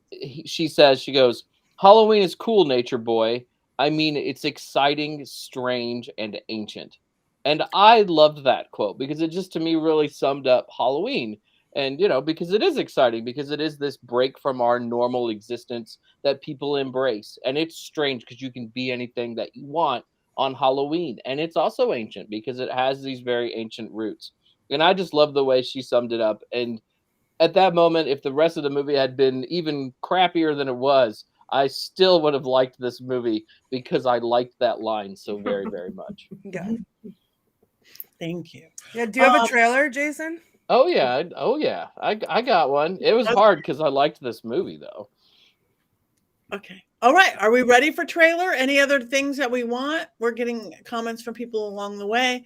D: she goes, Halloween is cool, nature boy. I mean, it's exciting, strange, and ancient. And I loved that quote because it just, to me, really summed up Halloween. And, because it is exciting, because it is this break from our normal existence that people embrace. And it's strange because you can be anything that you want on Halloween. And it's also ancient because it has these very ancient roots. And I just love the way she summed it up. And at that moment, if the rest of the movie had been even crappier than it was, I still would have liked this movie because I liked that line so very, very much.
E: Yeah.
A: Thank you.
E: Yeah. Do you have a trailer, Jason?
D: Oh, yeah. I got one. It was hard because I liked this movie, though.
A: Okay. All right. Are we ready for trailer? Any other things that we want? We're getting comments from people along the way.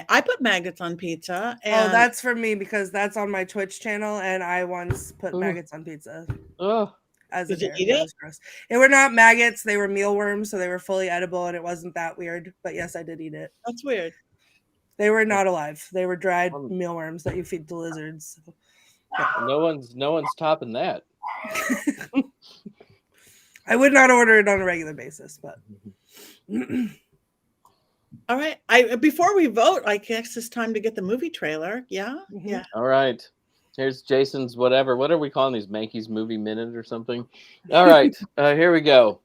A: I put maggots on pizza. And
E: that's for me because that's on my Twitch channel, and I once put maggots on pizza.
D: Oh,
E: as
A: Did
E: a
A: you
E: dare.
A: eat
E: That
A: it?
E: was gross. They were not maggots; they were mealworms, so they were fully edible, and it wasn't that weird. But yes, I did eat it.
A: That's weird.
E: They were not alive; they were dried mealworms that you feed to lizards.
D: no one's topping that.
E: I would not order it on a regular basis, but.
A: All right. Before we vote, I guess it's time to get the movie trailer. Yeah.
E: Mm-hmm.
A: Yeah.
D: All right. Here's Jason's whatever. What are we calling these? Mankey's Movie Minute or something? All right. Here we go.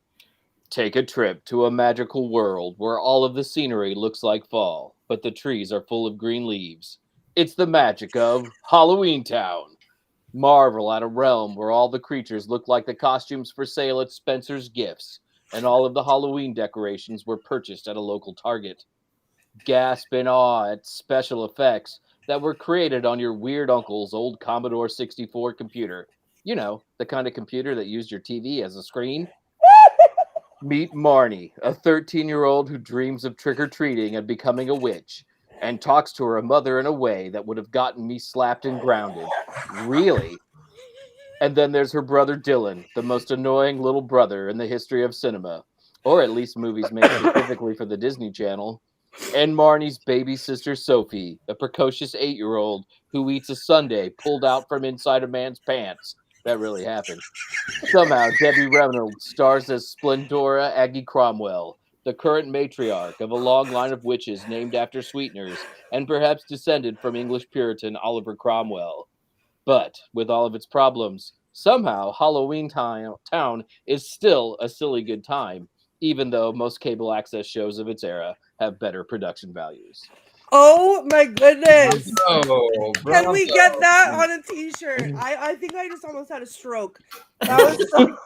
D: Take a trip to a magical world where all of the scenery looks like fall, but the trees are full of green leaves. It's the magic of Halloweentown. Marvel at a realm where all the creatures look like the costumes for sale at Spencer's Gifts, and all of the Halloween decorations were purchased at a local Target. Gasp in awe at special effects that were created on your weird uncle's old Commodore 64 computer. You know, the kind of computer that used your TV as a screen. Meet Marnie, a 13-year-old who dreams of trick-or-treating and becoming a witch, and talks to her mother in a way that would have gotten me slapped and grounded. Really? And then there's her brother Dylan, the most annoying little brother in the history of cinema, or at least movies made specifically for the Disney Channel. And Marnie's baby sister Sophie, a precocious 8-year-old who eats a sundae pulled out from inside a man's pants. That really happened. Somehow, Debbie Reynolds stars as Splendora Aggie Cromwell, the current matriarch of a long line of witches named after sweeteners, and perhaps descended from English Puritan Oliver Cromwell. But with all of its problems, somehow Halloweentown is still a silly good time, even though most cable access shows of its era have better production values.
E: Oh my goodness!
C: Oh,
E: Can we get that on a t-shirt? I think I just almost had a stroke. That was so...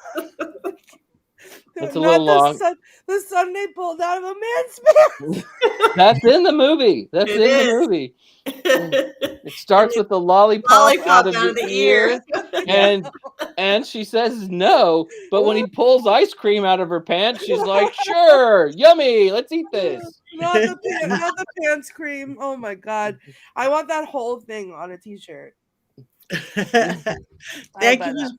D: It's a little long.
E: The Sunday pulled out of a man's pants.
D: That's in the movie. That's in the movie. It starts with the lollipop out of the ear, and she says no. But when he pulls ice cream out of her pants, she's like, "Sure, yummy. Let's eat this."
E: Not the pants cream. Oh my god! I want that whole thing on a t-shirt.
A: Thank you.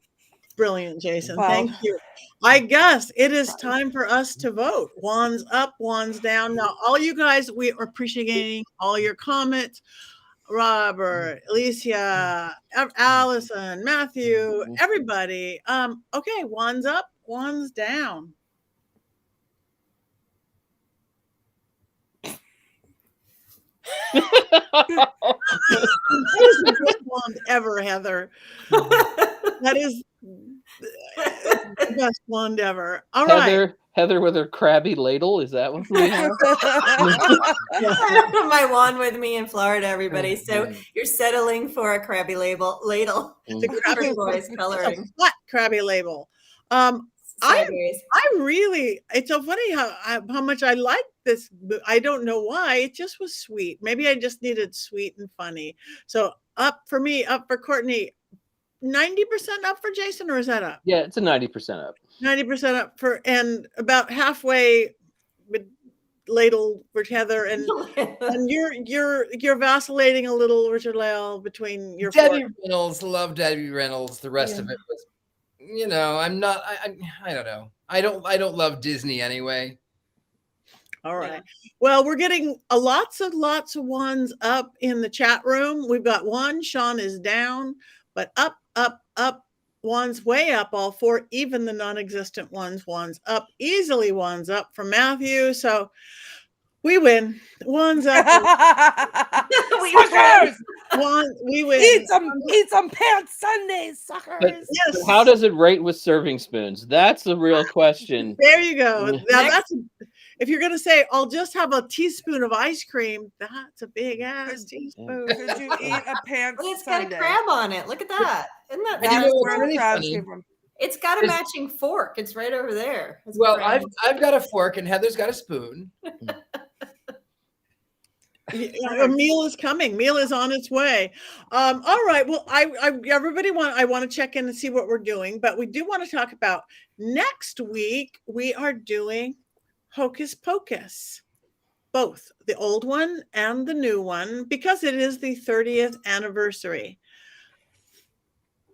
A: Brilliant, Jason.
E: Wow.
A: Thank you. I guess it is time for us to vote. Wands up, wands down. Now, all you guys, we are appreciating all your comments. Robert, Alicia, Allison, Matthew, everybody. Okay, one's up, one's down. That is the best wand ever, Heather. That is the best wand ever. All right.
D: Heather with her crabby ladle. Is that what we have?
B: I don't have my wand with me in Florida, everybody. So you're settling for a crabby ladle.
A: The crabby
B: Turquoise coloring.
A: a flat crabby label. It's so funny how much I like this. I don't know why. It just was sweet. Maybe I just needed sweet and funny. So up for me, up for Courtney. 90% up for Jason, or is that up?
D: Yeah, it's a 90% up.
A: 90% up for, and about halfway with ladle for Heather, and you're vacillating a little, Richard-Lael, between your
C: Debbie Reynolds. Love Debbie Reynolds. The rest of it was, I'm not. I don't know. I don't love Disney anyway.
A: All right. Well, we're getting lots of ones up in the chat room. We've got one. Sean is down, but up. One's way up, all four, even the non-existent ones up, easily one's up from Matthew. So we win. One's up. We win.
E: Eat some pants Sundays, suckers.
D: But
A: yes.
D: How does it rate with serving spoons? That's the real question.
A: There you go. Now if you're going to say, I'll just have a teaspoon of ice cream, that's a big ass teaspoon.
E: Could you eat a pants
B: It's
E: Sunday?
B: got a crab on it. Look at that. Isn't that
C: really
E: crabs
C: funny?
E: came from.
B: It's got a matching fork. It's right over there.
C: I've got a fork and Heather's got a spoon.
A: A meal is coming. Meal is on its way. All right. Well, I want to check in and see what we're doing, but we do want to talk about next week. We are doing Hocus Pocus, both the old one and the new one, because it is the 30th anniversary.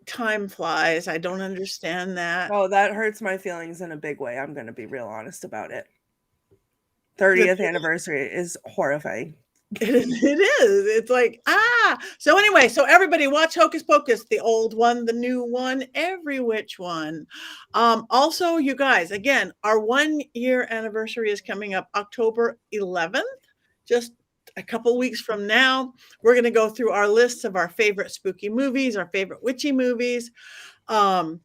A: Time flies. I don't understand that.
E: Oh, that hurts my feelings in a big way. I'm going to be real honest about it. 30th anniversary is horrifying.
A: It is. It's like, So anyway, so everybody watch Hocus Pocus, the old one, the new one, every which one. Also, you guys, again, our 1 year anniversary is coming up October 11th, just a couple weeks from now. We're going to go through our lists of our favorite spooky movies, our favorite witchy movies. And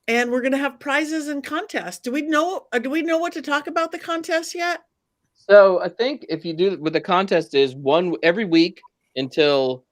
A: we're going to have prizes and contests. Do we know what to talk about the contest yet?
D: So I think if you do what the contest is, one every week until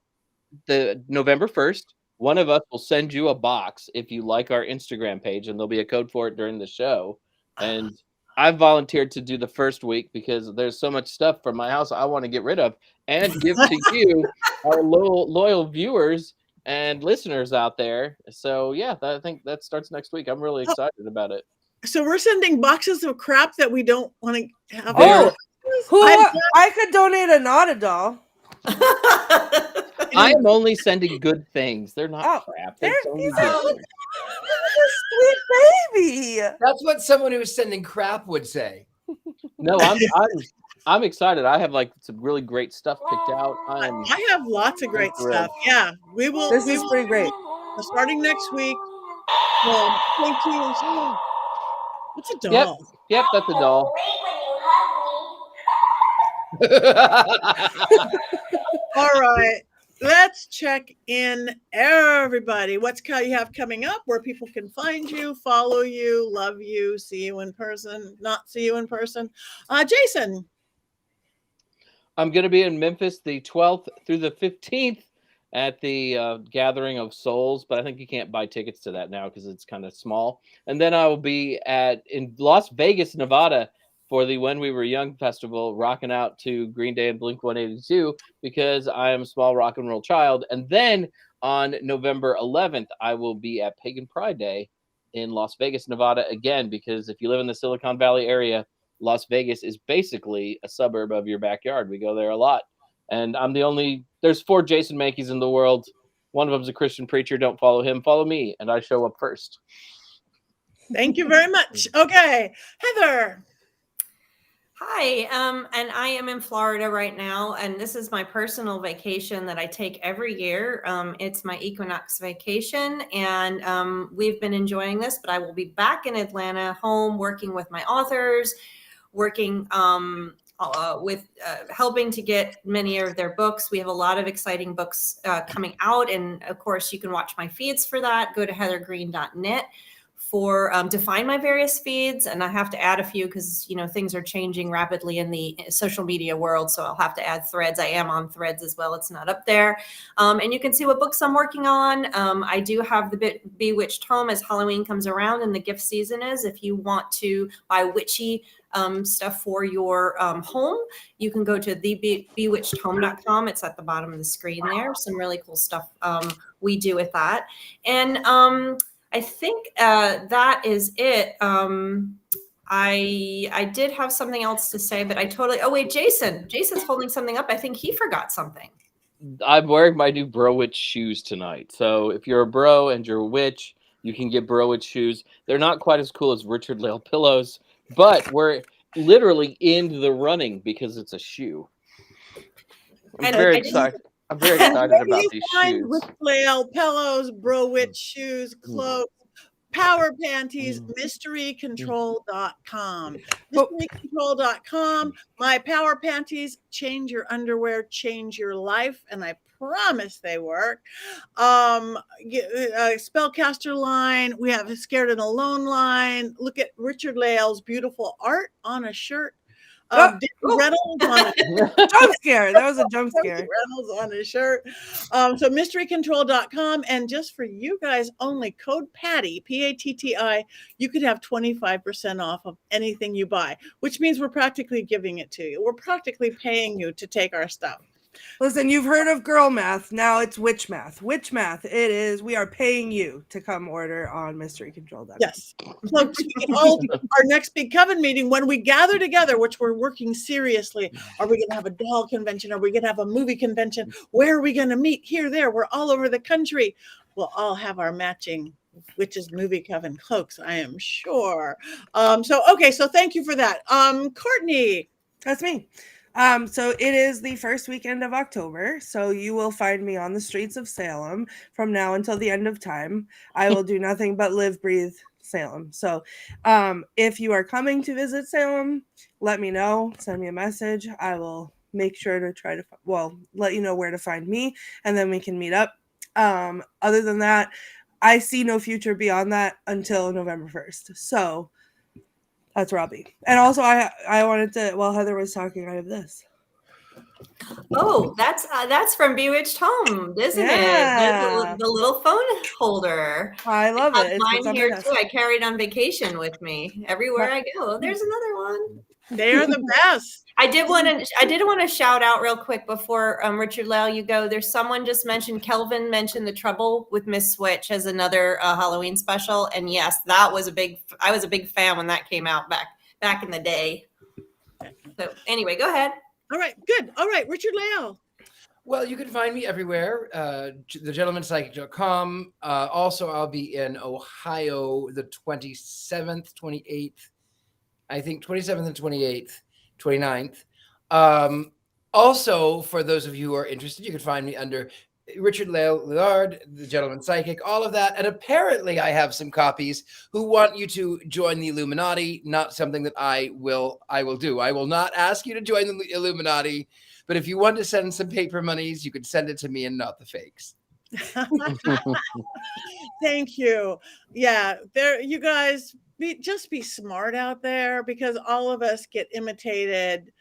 D: the November 1st, one of us will send you a box if you like our Instagram page, and there'll be a code for it during the show. And I've volunteered to do the first week because there's so much stuff from my house I want to get rid of and give to you, our loyal viewers and listeners out there. So yeah, I think that starts next week. I'm really excited about it.
A: So we're sending boxes of crap that we don't want to have.
E: I could donate a Nada doll.
D: I am only sending good things. They're not crap. They're only good things.
E: Sweet baby.
C: That's what someone who's sending crap would say.
D: No, I'm excited. I have some really great stuff picked out.
A: I have lots of great stuff. Yeah, we will.
E: This is pretty great.
A: Starting next week. Thank you. It's a doll.
D: Yep, that's a doll.
A: All right, let's check in, everybody. What's you have coming up, where people can find you, follow you, love you, see you in person, not see you in person. Jason.
D: I'm going to be in Memphis the 12th through the 15th at the Gathering of Souls, but I think you can't buy tickets to that now because it's kind of small. And then I will be in Las Vegas, Nevada, for the When We Were Young festival, rocking out to Green Day and Blink-182 because I am a small rock and roll child. And then on November 11th, I will be at Pagan Pride Day in Las Vegas, Nevada again, because if you live in the Silicon Valley area, Las Vegas is basically a suburb of your backyard. We go there a lot. And there's 4 Jason Mankeys in the world. One of them's a Christian preacher. Don't follow him, follow me. And I show up first.
A: Thank you very much. Okay, Heather.
B: Hi, and I am in Florida right now, and this is my personal vacation that I take every year. It's my equinox vacation, and we've been enjoying this, but I will be back in Atlanta, home, working with my authors, working with helping to get many of their books. We have a lot of exciting books coming out, and of course, you can watch my feeds for that. Go to heathergreene.net for to find my various feeds, and I have to add a few because things are changing rapidly in the social media world, so I'll have to add threads. I am on threads as well. It's not up there, and you can see what books I'm working on. I do have the Bewitched home as Halloween comes around and the gift season is. If you want to buy witchy stuff for your home, you can go to thebewitchedhome.com. It's at the bottom of the screen there. Some really cool stuff we do with that, and I think that is it. I did have something else to say, but I totally. Oh wait, Jason's holding something up. I think he forgot something.
D: I'm wearing my new Bro Witch shoes tonight. So if you're a bro and you're a witch, you can get Bro Witch shoes. They're not quite as cool as Richard-Lael pillows, but we're literally in the running because it's a shoe. I'm very excited about these shoes.
A: Richard-Lael pillows, Bro Witch shoes, clothes, power panties, mysterycontrol.com. Mysterycontrol.com. My power panties change your underwear, change your life, and I promise they work. Spellcaster line. We have a Scared and Alone line. Look at Richard-Lael's beautiful art on a shirt. Reynolds on a
E: jump scare. That was a jump scare.
A: Reynolds on his shirt. So mysterycontrol.com, and just for you guys only, code Patti, P-A-T-T-I, you could have 25% off of anything you buy, which means we're practically giving it to you. We're practically paying you to take our stuff.
E: Listen, you've heard of girl math. Now it's witch math. Witch math. It is. We are paying you to come order on mysterycontrol.com.
A: Yes. So our next big Coven meeting, when we gather together, which we're working seriously, are we going to have a doll convention? Are we going to have a movie convention? Where are we going to meet? Here, there. We're all over the country. We'll all have our matching Witches Movie Coven cloaks, I am sure. So thank you for that. Courtney.
E: That's me. So it is the first weekend of October, so you will find me on the streets of Salem from now until the end of time. I will do nothing but live, breathe Salem. So if you are coming to visit Salem, let me know. Send me a message. I will make sure to let you know where to find me, and then we can meet up. Other than that, I see no future beyond that until November 1st. So that's where I'll be. And also, I wanted to, while Heather was talking, I have this.
B: Oh, that's from Bewitched Home, isn't it? The little phone holder.
E: I love it.
B: It's mine here too. I carry it on vacation with me everywhere I go. There's another one.
A: They are the best.
B: I did want to shout out real quick before Richard-Lael, you go. There's someone just mentioned, Kelvin mentioned The Trouble with Miss Switch as another Halloween special, and yes, I was a big fan when that came out back in the day. So anyway, go ahead.
A: All right, good. All right, Richard-Lael.
C: Well, you can find me everywhere. thegentlemanpsychic.com. Also, I'll be in Ohio the 27th, 28th. I think 27th and 28th, 29th. Also, for those of you who are interested, you can find me under Richard-Lael, Lillard, The Gentleman Psychic, all of that. And apparently I have some copies who want you to join the Illuminati, not something that I will do. I will not ask you to join the Illuminati, but if you want to send some paper monies, you could send it to me and not the fakes.
A: Thank you. Yeah, you guys just be smart out there, because all of us get imitated.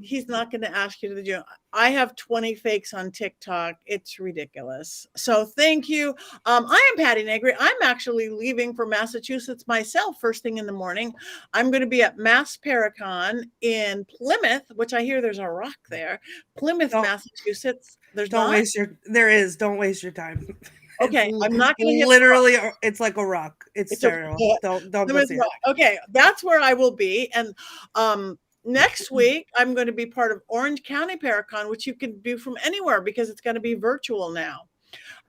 A: He's not going to ask you to do. I have 20 fakes on TikTok. It's ridiculous. So thank you. I am Patti Negri. I'm actually leaving for Massachusetts myself first thing in the morning. I'm going to be at Mass Paracon in Plymouth, which I hear there's a rock there. Plymouth, Massachusetts.
E: Don't waste your time.
A: Okay, I'm not going to
E: literally. It's like a rock. It's terrible. Don't go see it.
A: Okay, that's where I will be. And next week I'm going to be part of Orange County Paracon, which you can do from anywhere because it's going to be virtual now.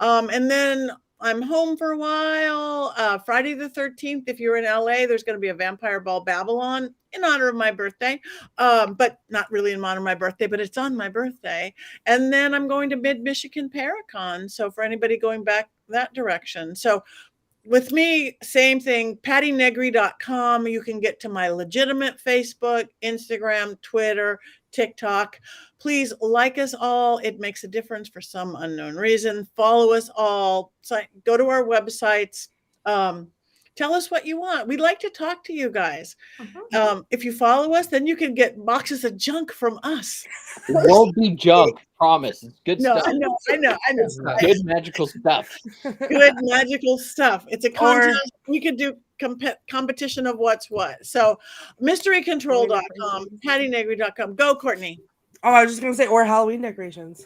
A: And then I'm home for a while. Friday the 13th, if you're in LA, there's going to be a Vampire Ball Babylon in honor of my birthday, but not really in honor of my birthday, but it's on my birthday. And then I'm going to Mid-Michigan Paracon. So for anybody going back that direction. So with me, same thing, pattinegri.com. You can get to my legitimate Facebook, Instagram, Twitter, TikTok. Please like us all. It makes a difference for some unknown reason. Follow us all. Go to our websites. Tell us what you want. We'd like to talk to you guys. If you follow us, then you can get boxes of junk from us.
D: It won't be junk. Promise. It's good stuff.
A: I know.
D: It's good magical stuff.
A: Good magical stuff. It's a contest. We could do competition of what's what. So mysterycontrol.com, pattinegri.com. Go, Courtney.
E: Oh, I was just going to say, or Halloween decorations.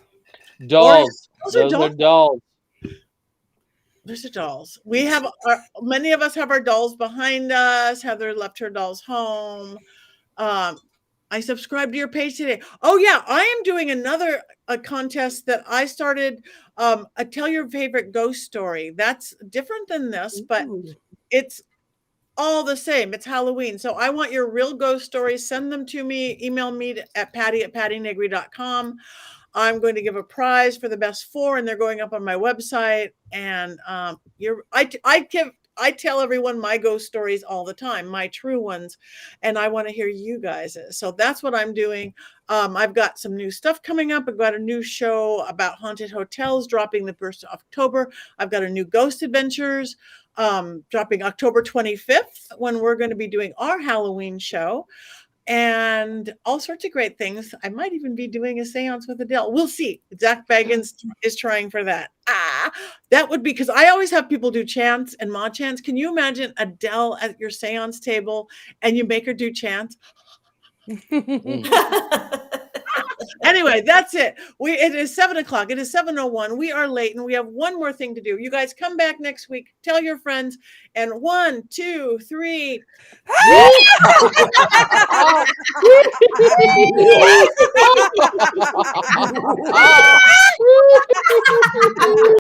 D: Dolls. Those are dolls.
A: Those are dolls. We have many of us have our dolls behind us. Heather left her dolls home. I subscribed to your page today. Oh yeah, I am doing a contest that I started. Tell your favorite ghost story. That's different than this, but it's all the same. It's Halloween. So I want your real ghost stories. Send them to me. Email me at patty@pattinegri.com. I'm going to give a prize for the best 4, and they're going up on my website. And I tell everyone my ghost stories all the time, my true ones, and I want to hear you guys. So that's what I'm doing. I've got some new stuff coming up. I've got a new show about haunted hotels dropping the 1st of October. I've got a new Ghost Adventures dropping October 25th when we're going to be doing our Halloween show. And all sorts of great things. I might even be doing a seance with Adele. We'll see. Zach Baggins is trying for that. That would be, because I always have people do chants and ma chants. Can you imagine Adele at your seance table and you make her do chants? Anyway, that's it. It is 7:00. It is 7:01. We are late, and we have one more thing to do. You guys come back next week. Tell your friends. And 1, 2, 3.